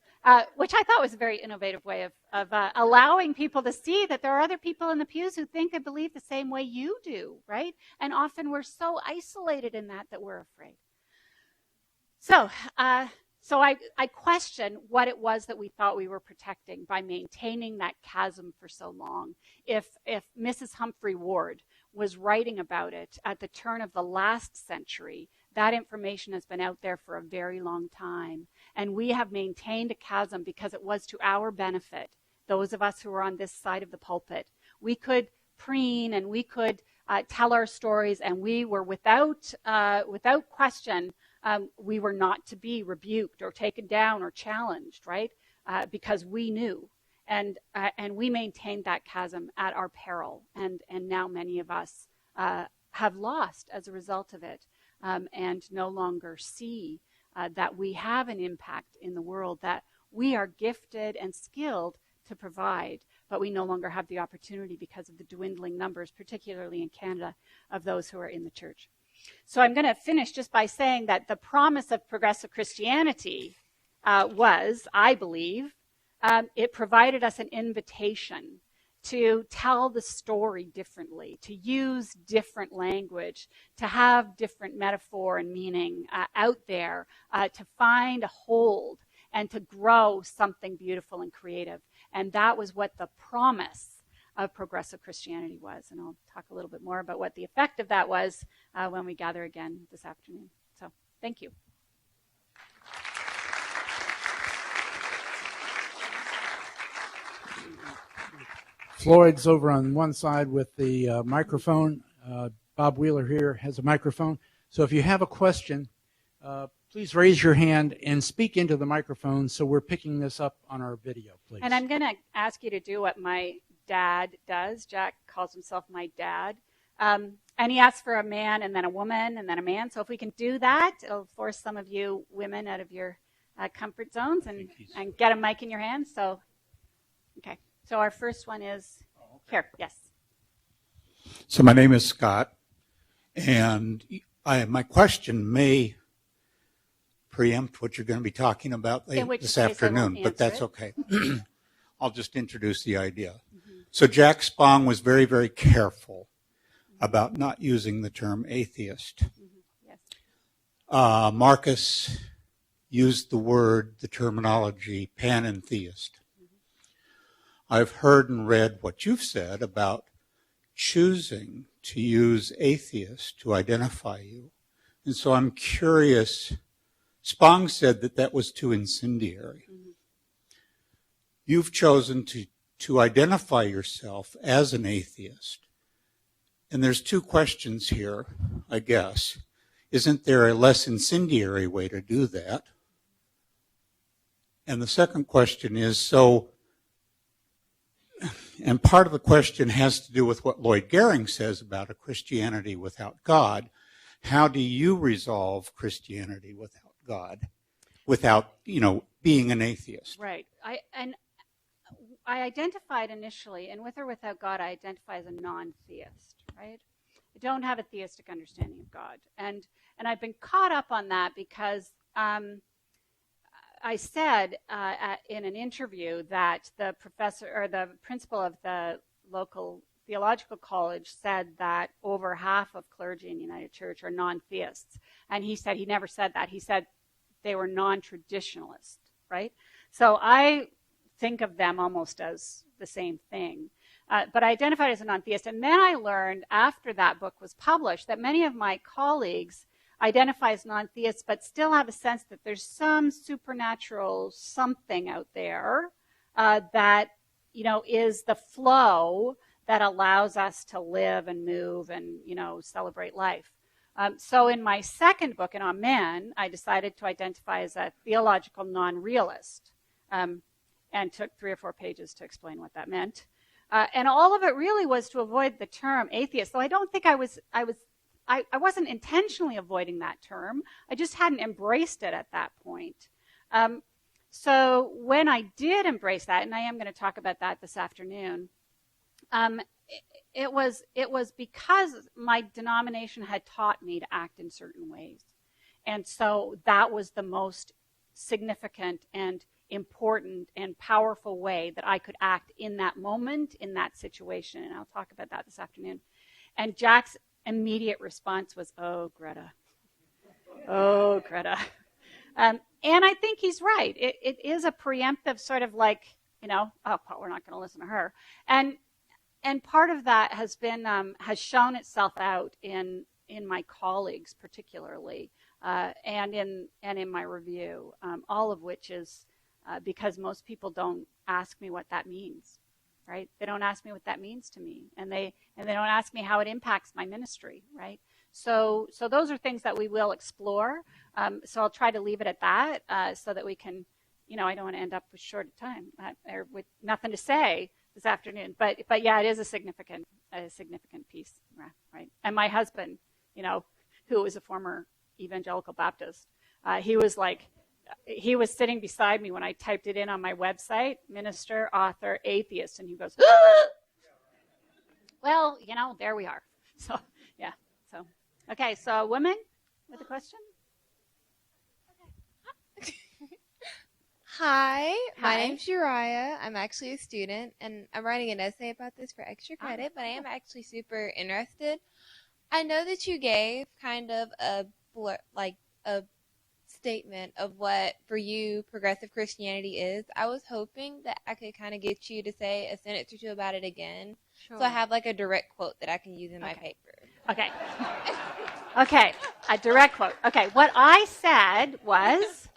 Which I thought was a very innovative way of allowing people to see that there are other people in the pews who think and believe the same way you do, right? And often we're so isolated in that we're afraid. So I question what it was that we thought we were protecting by maintaining that chasm for so long. If Mrs. Humphrey Ward was writing about it at the turn of the last century, that information has been out there for a very long time. And we have maintained a chasm because it was to our benefit, those of us who are on this side of the pulpit. We could preen and we could tell our stories, and we were without question, we were not to be rebuked or taken down or challenged, right? Because we knew. And we maintained that chasm at our peril. And now many of us have lost as a result of it. And no longer see that we have an impact in the world, that we are gifted and skilled to provide, but we no longer have the opportunity because of the dwindling numbers, particularly in Canada, of those who are in the church. So I'm going to finish just by saying that the promise of progressive Christianity was, I believe, it provided us an invitation to tell the story differently, to use different language, to have different metaphor and meaning out there, to find a hold and to grow something beautiful and creative. And that was what the promise of progressive Christianity was. And I'll talk a little bit more about what the effect of that was when we gather again this afternoon. So thank you. Floyd's over on one side with the microphone. Bob Wheeler here has a microphone. So if you have a question, please raise your hand and speak into the microphone so we're picking this up on our video, please. And I'm going to ask you to do what my dad does. Jack calls himself my dad. And he asks for a man and then a woman and then a man. So if we can do that, it'll force some of you women out of your comfort zones and get a mic in your hands. So, okay. So our first one is here. Yes. So my name is Scott, and my question may preempt what you're going to be talking about this afternoon, but that's okay. I'll just introduce the idea. Mm-hmm. So Jack Spong was very, very careful about not using the term atheist. Mm-hmm. Yes. Marcus used the terminology panentheist. Mm-hmm. I've heard and read what you've said about choosing to use atheist to identify you. And so I'm curious, Spong said that was too incendiary. Mm-hmm. You've chosen to identify yourself as an atheist. And there's two questions here, I guess. Isn't there a less incendiary way to do that? And the second question is, and part of the question has to do with what Lloyd Gehring says about a Christianity without God. How do you resolve Christianity without God, without, being an atheist? Right. I identified initially, and with or without God, I identify as a non-theist, right? I don't have a theistic understanding of God. And I've been caught up on that because I said in an interview that the professor or the principal of the local theological college said that over half of clergy in the United Church are non-theists. And he said he never said that. He said they were non-traditionalists, right? So I think of them almost as the same thing. But I identified as a non-theist. And then I learned after that book was published that many of my colleagues identify as non-theists but still have a sense that there's some supernatural something out there that, is the flow that allows us to live and move and, celebrate life. So in my second book, in Amen, I decided to identify as a theological non-realist. And took 3 or 4 pages to explain what that meant. And all of it really was to avoid the term atheist. So I don't think I wasn't intentionally avoiding that term. I just hadn't embraced it at that point. So when I did embrace that, and I am going to talk about that this afternoon, it was because my denomination had taught me to act in certain ways. And so that was the most significant and important and powerful way that I could act in that moment, in that situation. And I'll talk about that this afternoon. And Jack's immediate response was, "Oh, Gretta. Oh, Gretta." And I think he's right. It is a preemptive sort of like, oh, well, we're not going to listen to her. And part of that has been, has shown itself out in my colleagues particularly, and in my review, all of which is because most people don't ask me what that means, right? They don't ask me what that means to me, and they don't ask me how it impacts my ministry, right? So those are things that we will explore. So I'll try to leave it at that, so that we can, I don't want to end up with short time or with nothing to say this afternoon. But yeah, it is a significant piece, right? And my husband, who was a former evangelical Baptist, he was sitting beside me when I typed it in on my website, minister, author, atheist, and he goes, "Ah!" Well, there we are. So, yeah. So, okay. So, a woman with a question? Hi, my name's Uriah. I'm actually a student, and I'm writing an essay about this for extra credit, but I am actually super interested. I know that you gave kind of a statement of what, for you, progressive Christianity is. I was hoping that I could kind of get you to say a sentence or two about it again. Sure. So I have a direct quote that I can use in my paper. Okay. Okay, a direct quote. Okay, what I said was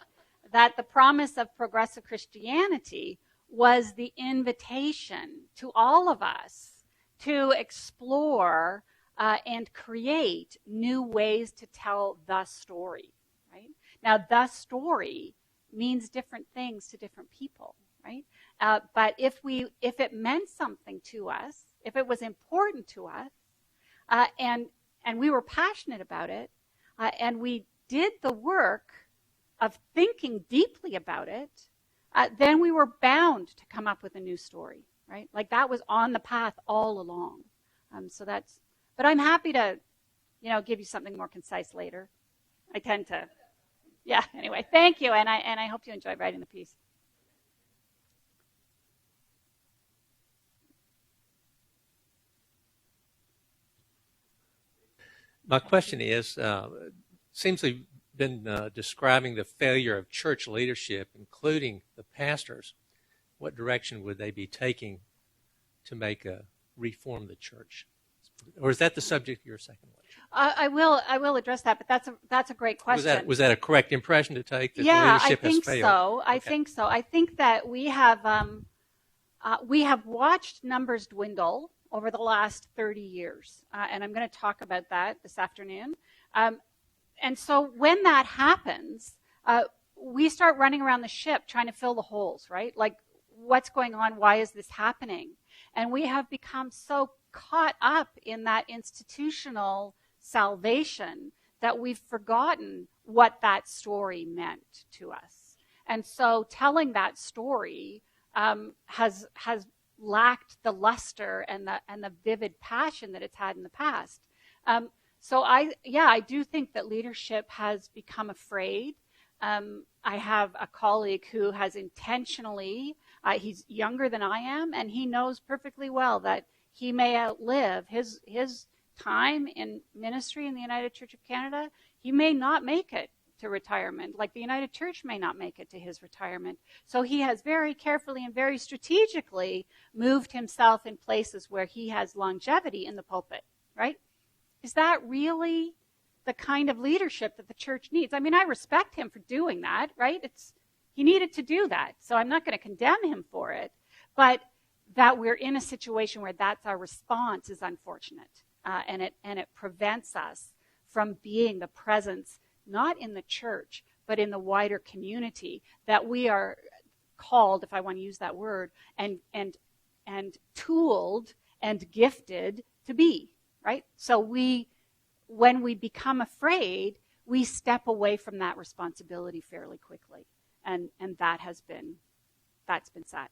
that the promise of progressive Christianity was the invitation to all of us to explore and create new ways to tell the story, right? Now, the story means different things to different people, right? But if it meant something to us, if it was important to us, and we were passionate about it, and we did the work of thinking deeply about it, then we were bound to come up with a new story, right? Like that was on the path all along. But I'm happy to, give you something more concise later. I tend to, anyway, thank you, and I hope you enjoyed writing the piece. My question is, seems to have been describing the failure of church leadership, including the pastors. What direction would they be taking to reform the church? Or is that the subject of your second lecture? I will address that, but that's a great question. Was that a correct impression to take? That the leadership has failed? So. Okay. I think so. I think that we have watched numbers dwindle over the last 30 years, and I'm going to talk about that this afternoon. And so when that happens, we start running around the ship trying to fill the holes, right? Like, what's going on? Why is this happening? And we have become so caught up in that institutional salvation that we've forgotten what that story meant to us. And so telling that story has lacked the luster and the vivid passion that it's had in the past. So I do think that leadership has become afraid. I have a colleague who has intentionally, he's younger than I am, and he knows perfectly well that he may outlive his time in ministry in the United Church of Canada. He may not make it to retirement, like the United Church may not make it to his retirement. So he has very carefully and very strategically moved himself in places where he has longevity in the pulpit, right? Is that really the kind of leadership that the church needs? I mean, I respect him for doing that, right? He needed to do that, so I'm not going to condemn him for it. But that we're in a situation where that's our response is unfortunate, and it prevents us from being the presence, not in the church, but in the wider community that we are called, if I want to use that word, and tooled and gifted to be, right? So when we become afraid, we step away from that responsibility fairly quickly, and that's been sad.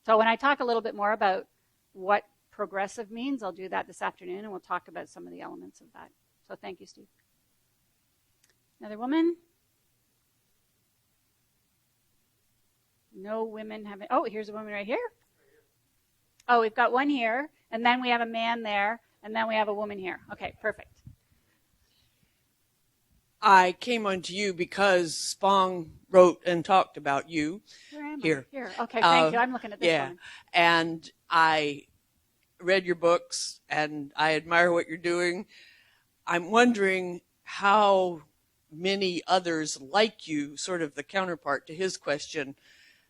So when I talk a little bit more about what progressive means, I'll do that this afternoon, and we'll talk about some of the elements of that. So thank you, Steve. Another woman? No women have it. Oh, here's a woman right here. Oh, we've got one here, and then we have a man there, and then we have a woman here. Okay, perfect. I came onto you because Spong wrote and talked about you. Where am Here. I? Here. Okay, thank you. I'm looking at this one. And I read your books, and I admire what you're doing. I'm wondering how many others like you, sort of the counterpart to his question,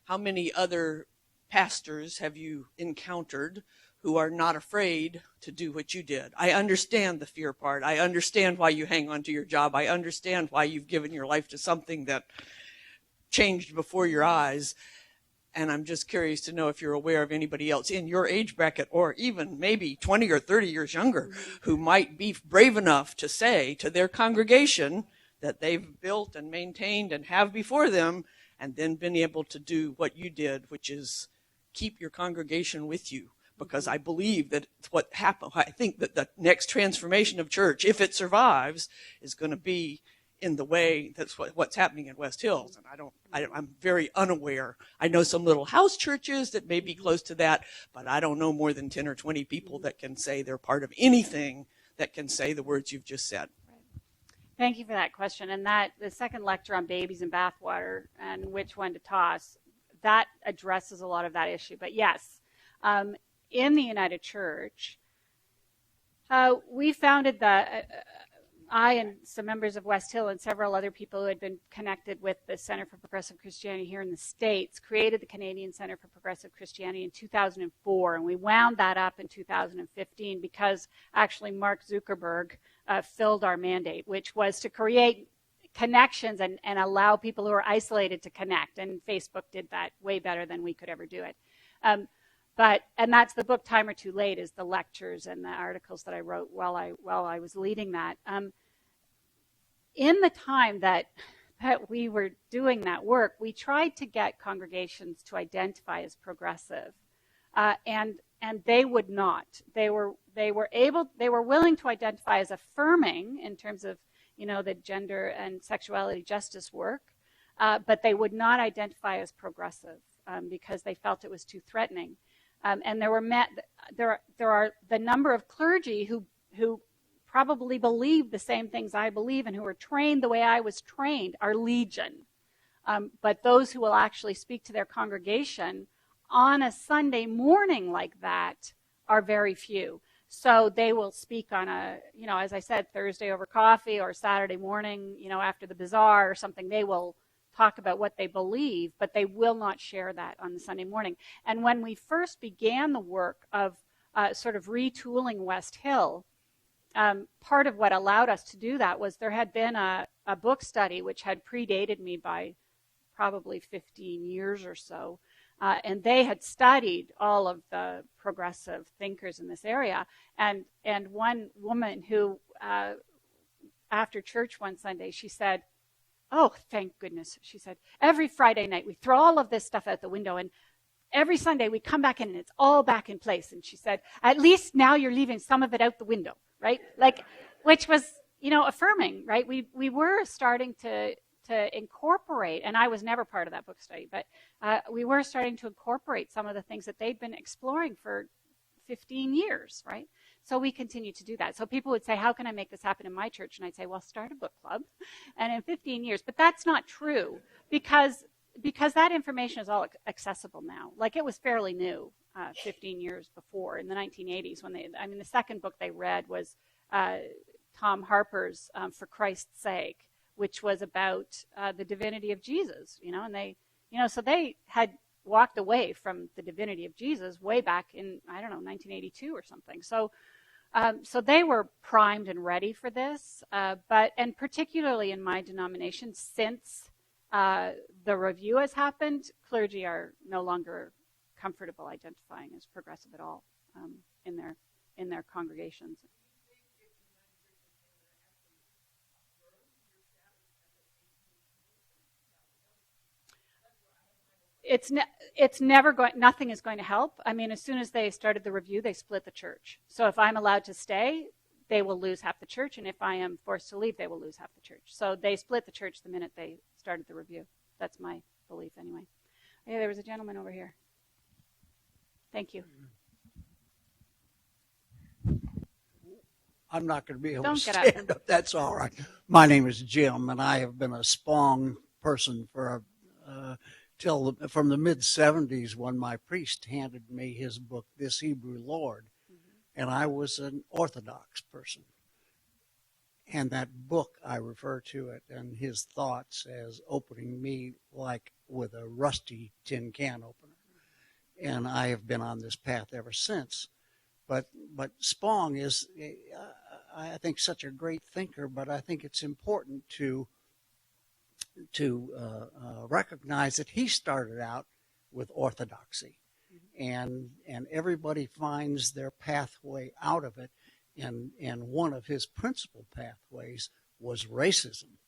how many other pastors have you encountered who are not afraid to do what you did? I understand the fear part. I understand why you hang on to your job. I understand why you've given your life to something that changed before your eyes. And I'm just curious to know if you're aware of anybody else in your age bracket, or even maybe 20 or 30 years younger, who might be brave enough to say to their congregation that they've built and maintained and have before them, and then been able to do what you did, which is keep your congregation with you. Because I believe that what happened, I think that the next transformation of church, if it survives, is going to be in the way that's what's happening in West Hills. And I'm very unaware. I know some little house churches that may be close to that, but I don't know more than 10 or 20 people that can say they're part of anything that can say the words you've just said. Thank you for that question. And the second lecture on babies and bathwater and which one to toss, that addresses a lot of that issue. But yes, in the United Church, we founded I and some members of West Hill and several other people who had been connected with the Center for Progressive Christianity here in the States created the Canadian Center for Progressive Christianity in 2004, and we wound that up in 2015 because actually Mark Zuckerberg filled our mandate, which was to create connections and allow people who are isolated to connect, and Facebook did that way better than we could ever do it. And that's the book Time or Too Late, is the lectures and the articles that I wrote while I was leading that. In the time that we were doing that work, we tried to get congregations to identify as progressive, and they would not. They were willing to identify as affirming in terms of the gender and sexuality justice work, but they would not identify as progressive because they felt it was too threatening. And there are the number of clergy who probably believe the same things I believe and who are trained the way I was trained are legion. But those who will actually speak to their congregation on a Sunday morning like that are very few. So they will speak on as I said, Thursday over coffee, or Saturday morning, after the bazaar or something. They will talk about what they believe, but they will not share that on the Sunday morning. And when we first began the work of sort of retooling West Hill, part of what allowed us to do that was there had been a book study which had predated me by probably 15 years or so, and they had studied all of the progressive thinkers in this area. And one woman who, after church one Sunday, she said, "Oh, thank goodness," she said, "every Friday night we throw all of this stuff out the window, and every Sunday we come back in and it's all back in place." And she said, "At least now you're leaving some of it out the window," right? Which was, affirming, right? We were starting to incorporate, and I was never part of that book study, but we were starting to incorporate some of the things that they'd been exploring for 15 years, right? So we continue to do that. So people would say, "How can I make this happen in my church?" And I'd say, "Well, start a book club." And in 15 years, but that's not true because that information is all accessible now. Like, it was fairly new 15 years before, in the 1980s, when the second book they read was Tom Harper's For Christ's Sake, which was about the divinity of Jesus, and they, so they had walked away from the divinity of Jesus way back in, 1982 or something. So they were primed and ready for this, and particularly in my denomination, since the review has happened, clergy are no longer comfortable identifying as progressive at all in their congregations. It's never going. Nothing is going to help. As soon as they started the review, they split the church. So if I'm allowed to stay, they will lose half the church, and if I am forced to leave, they will lose half the church. So they split the church the minute they started the review. That's my belief, anyway. Yeah, there was a gentleman over here. Thank you. I'm not going to be able Don't to get stand up. That's all right. My name is Jim, and I have been a Spong person for from the mid-'70s, when my priest handed me his book, This Hebrew Lord, and I was an Orthodox person. And that book, I refer to it and his thoughts as opening me like with a rusty tin can opener. And I have been on this path ever since. But Spong is, I think, such a great thinker, but I think it's important to recognize that he started out with orthodoxy, and everybody finds their pathway out of it, and one of his principal pathways was racism,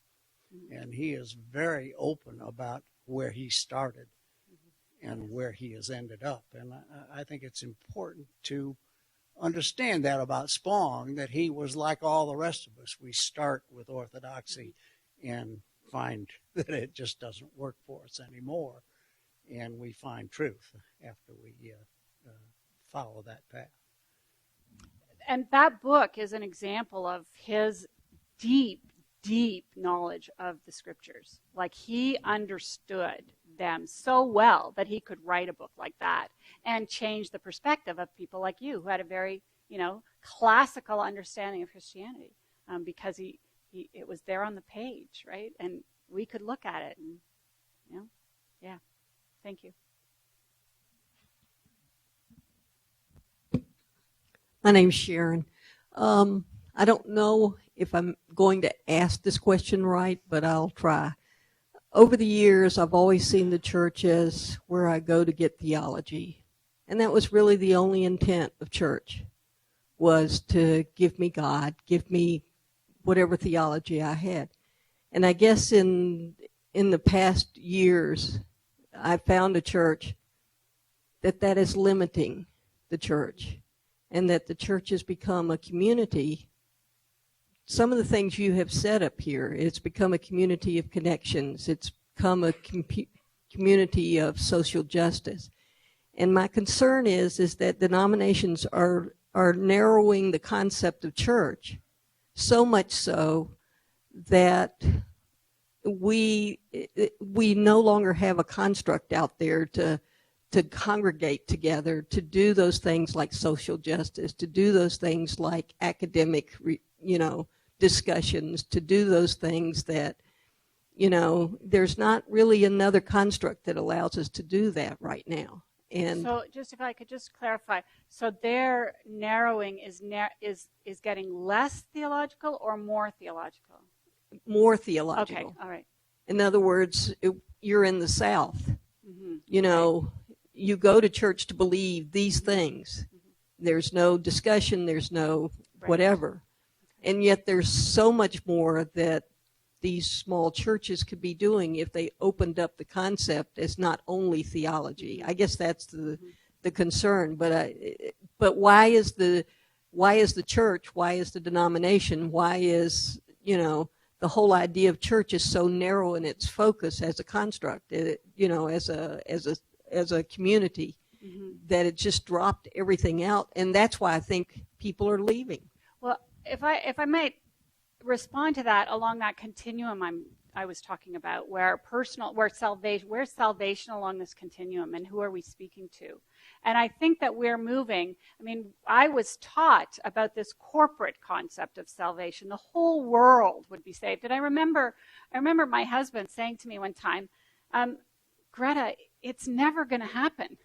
and he is very open about where he started and where he has ended up, and I think it's important to understand that about Spong, that he was like all the rest of us. We start with orthodoxy and find that it just doesn't work for us anymore, and we find truth after we follow that path. And that book is an example of his deep knowledge of the scriptures. Like, he understood them so well that he could write a book like that and change the perspective of people like you, who had a very, classical understanding of Christianity, because it was there on the page, right? And we could look at it and, yeah. Thank you. My name's Sharon. I don't know if I'm going to ask this question right, but I'll try. Over the years, I've always seen the church as where I go to get theology. And that was really the only intent of church, was to give me God, give me whatever theology I had. And I guess in the past years, I found a church that is limiting the church, and that the church has become a community. Some of the things you have said up here, it's become a community of connections. It's become a community of social justice. And my concern is that denominations are narrowing the concept of church, so much so that we no longer have a construct out there to congregate together, to do those things like social justice, to do those things like academic, discussions, to do those things that, there's not really another construct that allows us to do that right now. And so, just if I could just clarify, so their narrowing is getting less theological or more theological? More theological. Okay, all right. In other words, you're in the South. Mm-hmm. You go to church to believe these things. Mm-hmm. There's no discussion. There's no whatever. Okay. And yet there's so much more that these small churches could be doing if they opened up the concept as not only theology. I guess that's the concern. But why is the church? Why is the denomination? Why is the whole idea of church is so narrow in its focus as a construct? As a community, mm-hmm. that it just dropped everything out, and that's why I think people are leaving. Well, if I might respond to that along that continuum I was talking about, where's salvation along this continuum, and who are we speaking to? And I think that we're moving. I mean, I was taught about this corporate concept of salvation. The whole world would be saved. And I remember my husband saying to me one time, Gretta, it's never going to happen.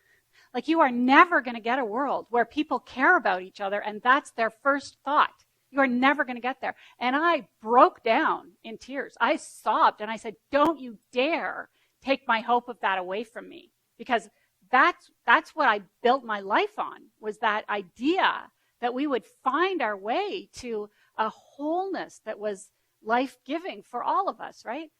Like, you are never going to get a world where people care about each other and that's their first thought. You are never going to get there. And I broke down in tears. I sobbed and I said, don't you dare take my hope of that away from me. Because that's what I built my life on, was that idea that we would find our way to a wholeness that was life-giving for all of us, right?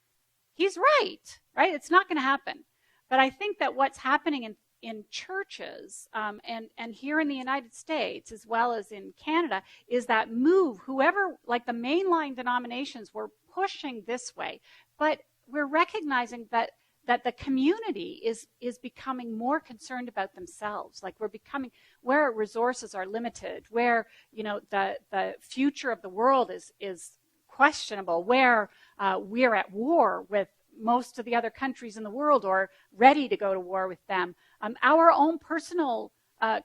He's right? It's not going to happen. But I think that what's happening in churches and here in the United States as well as in Canada is that move. Whoever, like the mainline denominations, were pushing this way, but we're recognizing that the community is becoming more concerned about themselves. Like, we're becoming, where resources are limited, where the future of the world is questionable, where we're at war with most of the other countries in the world or ready to go to war with them. Our own personal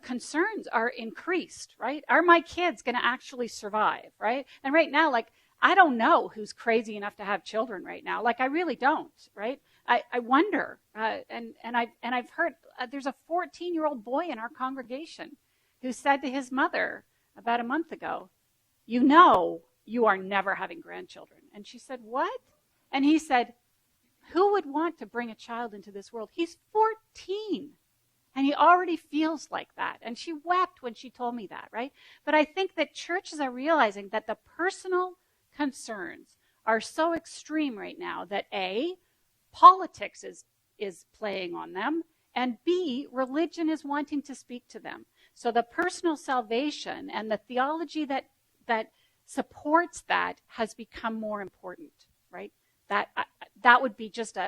concerns are increased, right? Are my kids going to actually survive, right? And right now, I don't know who's crazy enough to have children right now. I really don't, right? I wonder. And I've heard there's a 14-year-old boy in our congregation who said to his mother about a month ago, you are never having grandchildren. And she said, what? And he said, who would want to bring a child into this world? He's 14, and he already feels like that. And she wept when she told me that, right? But I think that churches are realizing that the personal concerns are so extreme right now that A, politics is playing on them, and B, religion is wanting to speak to them. So the personal salvation and the theology that supports that has become more important, right? That would be just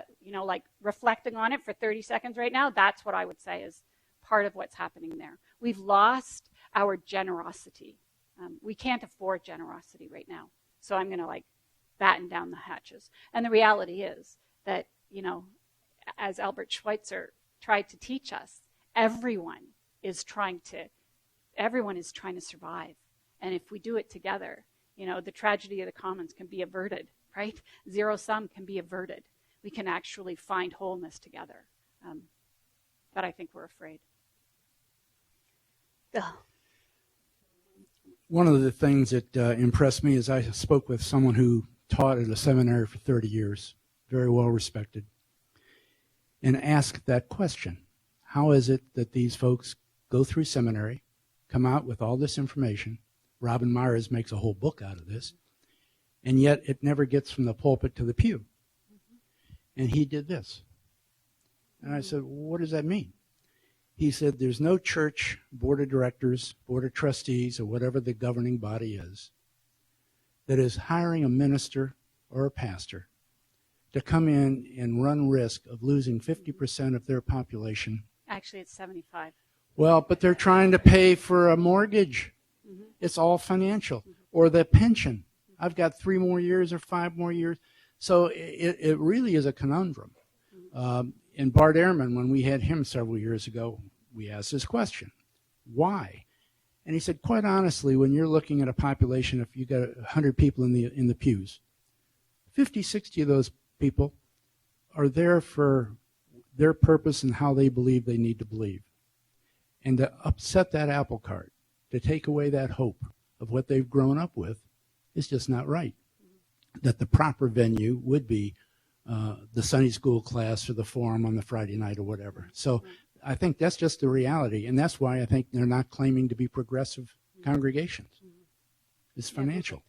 reflecting on it for 30 seconds right now. That's what I would say is part of what's happening there. We've lost our generosity. We can't afford generosity right now. So I'm going to batten down the hatches. And the reality is that, as Albert Schweitzer tried to teach us, everyone is trying to survive. And if we do it together, the tragedy of the commons can be averted, right? Zero sum can be averted. We can actually find wholeness together. But I think we're afraid. Ugh. One of the things that impressed me is I spoke with someone who taught at a seminary for 30 years, very well respected, and asked that question. How is it that these folks go through seminary, come out with all this information? Robin Myers makes a whole book out of this, and yet it never gets from the pulpit to the pew. And he did this. And I said, well, what does that mean? He said, there's no church board of directors, board of trustees, or whatever the governing body is, that is hiring a minister or a pastor to come in and run risk of losing 50% of their population. Actually, it's 75. Well, but they're trying to pay for a mortgage. Mm-hmm. It's all financial. Mm-hmm. Or the pension. Mm-hmm. I've got 3 more years or 5 more years. So it really is a conundrum. Mm-hmm. And Bart Ehrman, when we had him several years ago, we asked this question. Why? And he said, quite honestly, when you're looking at a population, if you got 100 people in the pews, 50, 60 of those people are there for their purpose and how they believe they need to believe. And to upset that apple cart, to take away that hope of what they've grown up with, is just not right. That the proper venue would be the Sunday school class or the forum on the Friday night or whatever. So I think that's just the reality, and that's why I think they're not claiming to be progressive congregations. It's financial.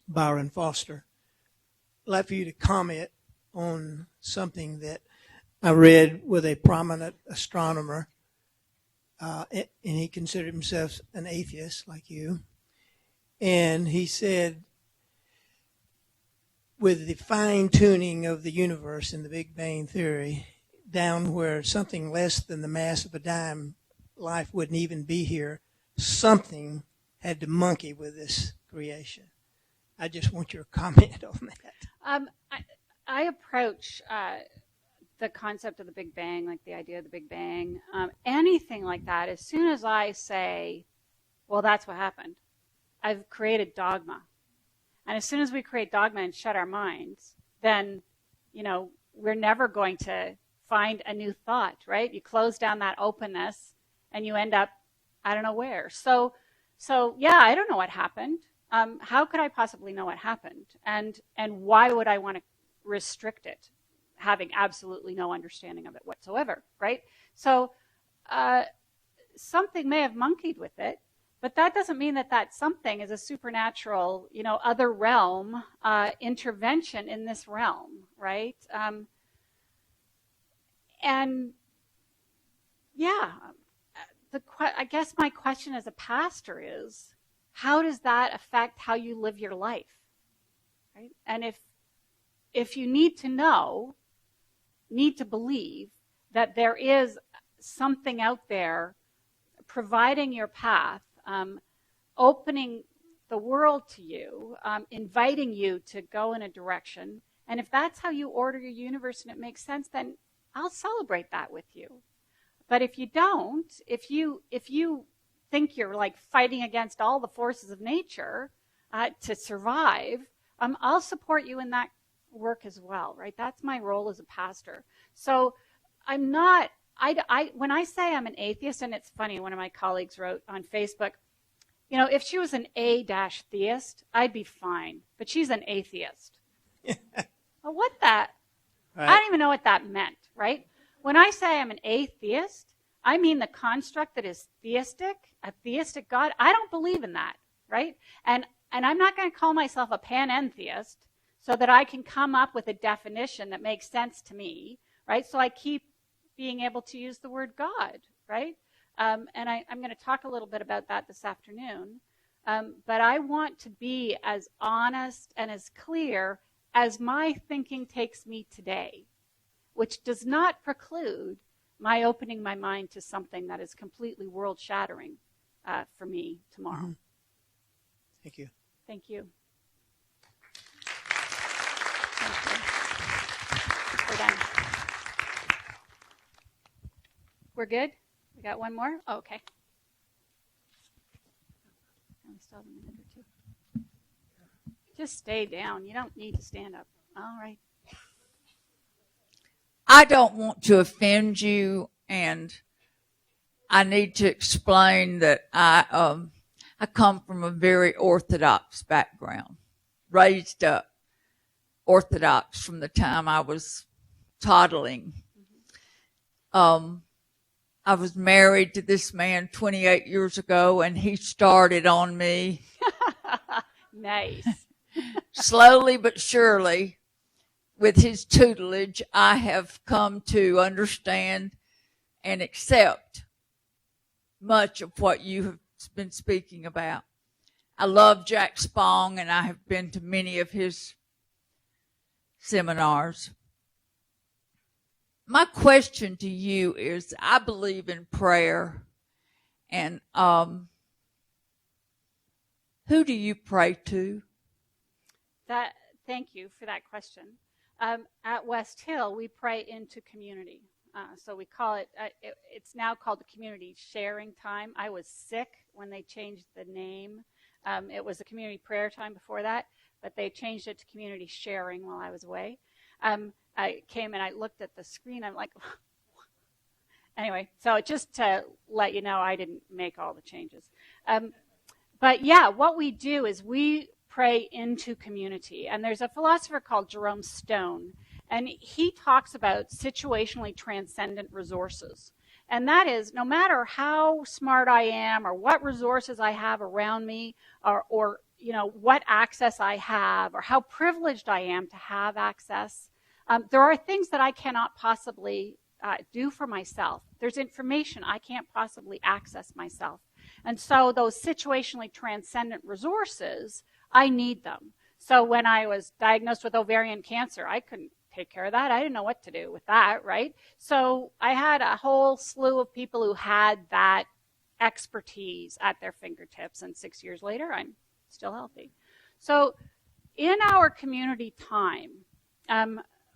Byron Foster. I'd like for you to comment on something that I read with a prominent astronomer, and he considered himself an atheist like you. And he said, with the fine-tuning of the universe in the Big Bang Theory, down where something less than the mass of a dime, life wouldn't even be here, something had to monkey with this creation. I just want your comment on that. I approach the concept of the Big Bang, like the idea of the Big Bang, anything like that, as soon as I say, well, that's what happened, I've created dogma. And as soon as we create dogma and shut our minds, then, we're never going to find a new thought, right? You close down that openness and you end up, I don't know where. So yeah, I don't know what happened. How could I possibly know what happened? And why would I want to restrict it, having absolutely no understanding of it whatsoever, right? So something may have monkeyed with it, but that doesn't mean that something is a supernatural, other realm intervention in this realm, right? And yeah, I guess my question as a pastor is, how does that affect how you live your life, right? And if you need to believe that there is something out there providing your path, opening the world to you, inviting you to go in a direction, and if that's how you order your universe and it makes sense, then I'll celebrate that with you. But if you don't, if you think you're like fighting against all the forces of nature to survive, I'll support you in that work as well, right? That's my role as a pastor. So I'm not, when I say I'm an atheist, and it's funny, one of my colleagues wrote on Facebook, if she was an A-theist, I'd be fine, but she's an atheist. Well, what that? Right. I don't even know what that meant, right? When I say I'm an atheist, I mean the construct that is theistic, a theistic God. I don't believe in that, right? And I'm not going to call myself a panentheist so that I can come up with a definition that makes sense to me, right? So I keep being able to use the word God, right? And I'm going to talk a little bit about that this afternoon. But I want to be as honest and as clear as my thinking takes me today, which does not preclude my opening my mind to something that is completely world-shattering for me tomorrow. Mm-hmm. Thank you. Thank you. We're done. We're good? We got one more? Oh, okay. We still have a minute or two. Just stay down. You don't need to stand up. All right. I don't want to offend you, and I need to explain that I come from a very Orthodox background, raised up Orthodox from the time I was toddling. I was married to this man 28 years ago, and he started on me. Nice. Slowly but surely, with his tutelage, I have come to understand and accept much of what you have been speaking about. I love Jack Spong, and I have been to many of his seminars. My question to you is, I believe in prayer, and who do you pray to? Thank you for that question. At West Hill, we pray into community. So we call it, it's now called the community sharing time. I was sick when they changed the name. It was a community prayer time before that, but they changed it to community sharing while I was away. I came and I looked at the screen. I'm like, anyway, so just to let you know, I didn't make all the changes. But yeah, what we do is we pray into community. And there's a philosopher called Jerome Stone, and he talks about situationally transcendent resources. And that is, no matter how smart I am or what resources I have around me or you know, what access I have or how privileged I am to have access, there are things that I cannot possibly do for myself. There's information I can't possibly access myself. And so those situationally transcendent resources, I need them. So when I was diagnosed with ovarian cancer, I couldn't take care of that. I didn't know what to do with that, right? So I had a whole slew of people who had that expertise at their fingertips, and 6 years later, I'm still healthy. So in our community time,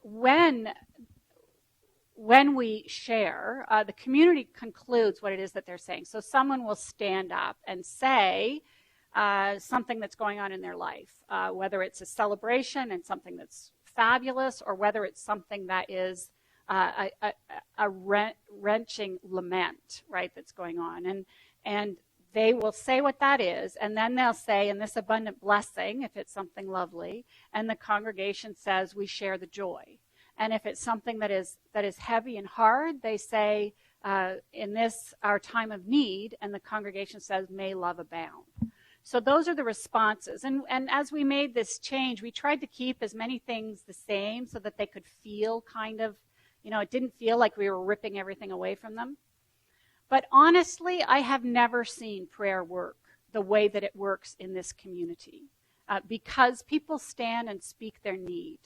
when we share, the community concludes what it is that they're saying. So someone will stand up and say something that's going on in their life, whether it's a celebration and something that's fabulous, or whether it's something that is a wrenching lament, right, that's going on. And they will say what that is, and then they'll say, in this abundant blessing, if it's something lovely, and the congregation says, we share the joy. And if it's something that is heavy and hard, they say, in this, our time of need, and the congregation says, may love abound. So those are the responses. And as we made this change, we tried to keep as many things the same so that they could feel kind of, you know, it didn't feel like we were ripping everything away from them. But honestly, I have never seen prayer work the way that it works in this community, because people stand and speak their need.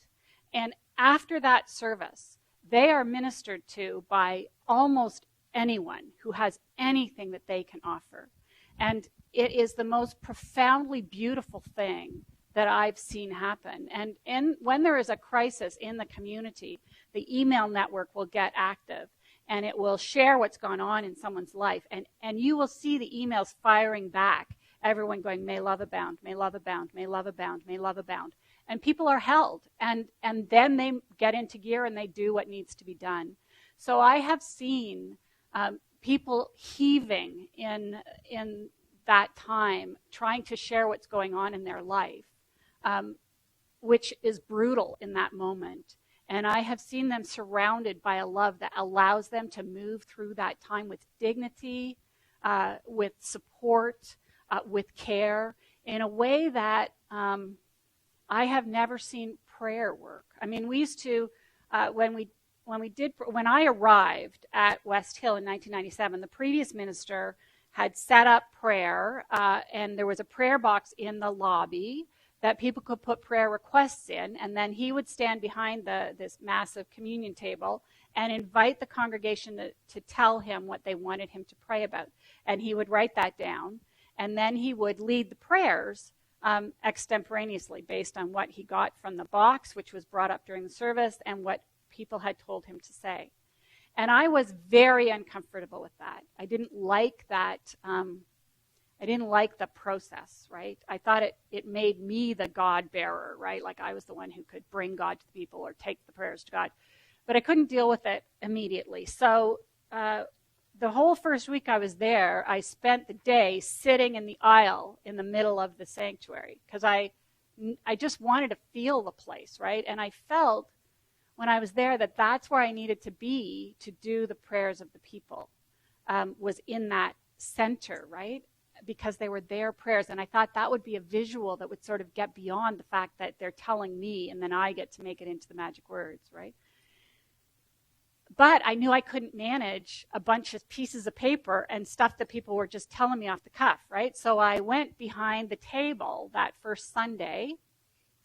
And after that service, they are ministered to by almost anyone who has anything that they can offer. And it is the most profoundly beautiful thing that I've seen happen. And when there is a crisis in the community, the email network will get active, and it will share what's gone on in someone's life. And you will see the emails firing back, everyone going, may love abound, may love abound, may love abound, may love abound. And people are held, and then they get into gear and they do what needs to be done. So I have seen people heaving in that time, trying to share what's going on in their life, which is brutal in that moment. And I have seen them surrounded by a love that allows them to move through that time with dignity, with support, with care, in a way that I have never seen prayer work. I mean, we used to, when I arrived at West Hill in 1997, the previous minister had set up prayer, and there was a prayer box in the lobby that people could put prayer requests in, and then he would stand behind this massive communion table and invite the congregation to tell him what they wanted him to pray about. And he would write that down, and then he would lead the prayers extemporaneously based on what he got from the box, which was brought up during the service, and what people had told him to say. And I was very uncomfortable with that. I didn't like that. I didn't like the process, right? I thought it made me the God bearer, right? Like I was the one who could bring God to the people or take the prayers to God. But I couldn't deal with it immediately. So the whole first week I was there, I spent the day sitting in the aisle in the middle of the sanctuary because I just wanted to feel the place, right? And I felt when I was there that that's where I needed to be to do the prayers of the people, was in that center, right? Because they were their prayers. And I thought that would be a visual that would sort of get beyond the fact that they're telling me and then I get to make it into the magic words, right? But I knew I couldn't manage a bunch of pieces of paper and stuff that people were just telling me off the cuff, right? So I went behind the table that first Sunday,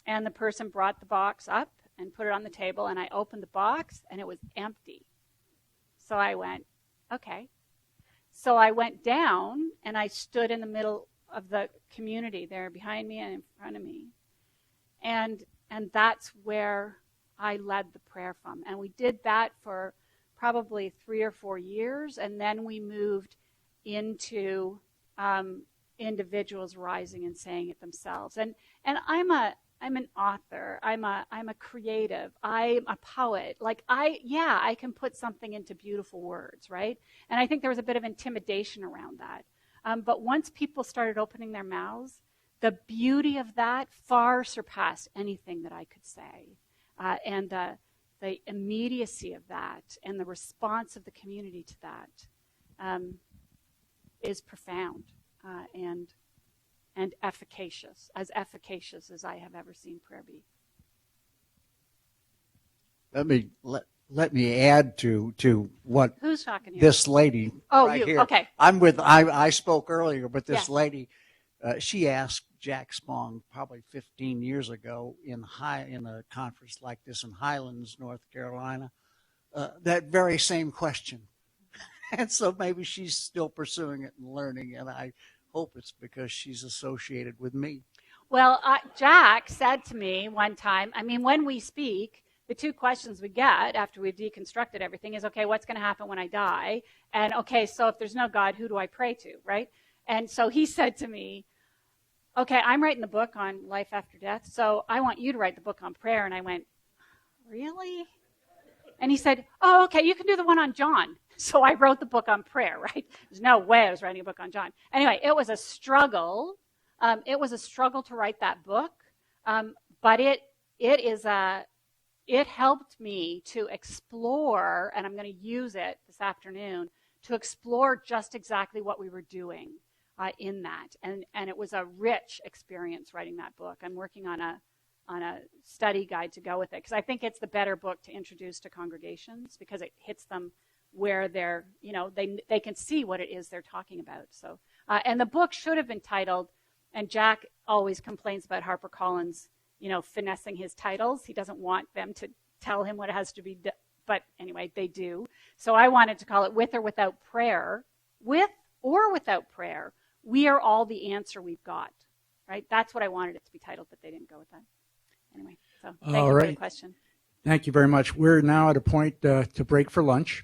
and the person brought the box up and put it on the table, and I opened the box, and it was empty. So I went, okay. So I went down, and I stood in the middle of the community there behind me and in front of me. And that's where I led the prayer from. And we did that for probably 3 or 4 years, and then we moved into individuals rising and saying it themselves. And I'm an author. I'm a creative. I'm a poet. Like I can put something into beautiful words, right? And I think there was a bit of intimidation around that. But once people started opening their mouths, the beauty of that far surpassed anything that I could say. And the immediacy of that and the response of the community to that is profound and efficacious as I have ever seen prayer be. Let me add to what Who's talking here? This lady. Oh, right you. Here. Okay. I spoke earlier, but this Yes. lady, she asked Jack Spong probably 15 years ago in a conference like this in Highlands, North Carolina, that very same question. And so maybe she's still pursuing it and learning, and I hope it's because she's associated with me. Well, Jack said to me one time, when we speak, the 2 questions we get after we've deconstructed everything is, okay, what's going to happen when I die? And, okay, so if there's no God, who do I pray to, right? And so he said to me, okay, I'm writing the book on life after death, so I want you to write the book on prayer. And I went, really? And he said, oh, okay, you can do the one on John. So I wrote the book on prayer, right? There's no way I was writing a book on John. Anyway, it was a struggle. It was a struggle to write that book, but it helped me to explore, and I'm going to use it this afternoon, to explore just exactly what we were doing in that. And it was a rich experience writing that book. I'm working on a study guide to go with it because I think it's the better book to introduce to congregations because it hits them where they're, they can see what it is they're talking about. So, and the book should have been titled, and Jack always complains about HarperCollins, finessing his titles. He doesn't want them to tell him what it has to be, but anyway, they do. So I wanted to call it With or Without Prayer. With or without prayer, we are all the answer we've got, right? That's what I wanted it to be titled, but they didn't go with that. Anyway, so thank you for the question. Thank you very much. We're now at a point to break for lunch.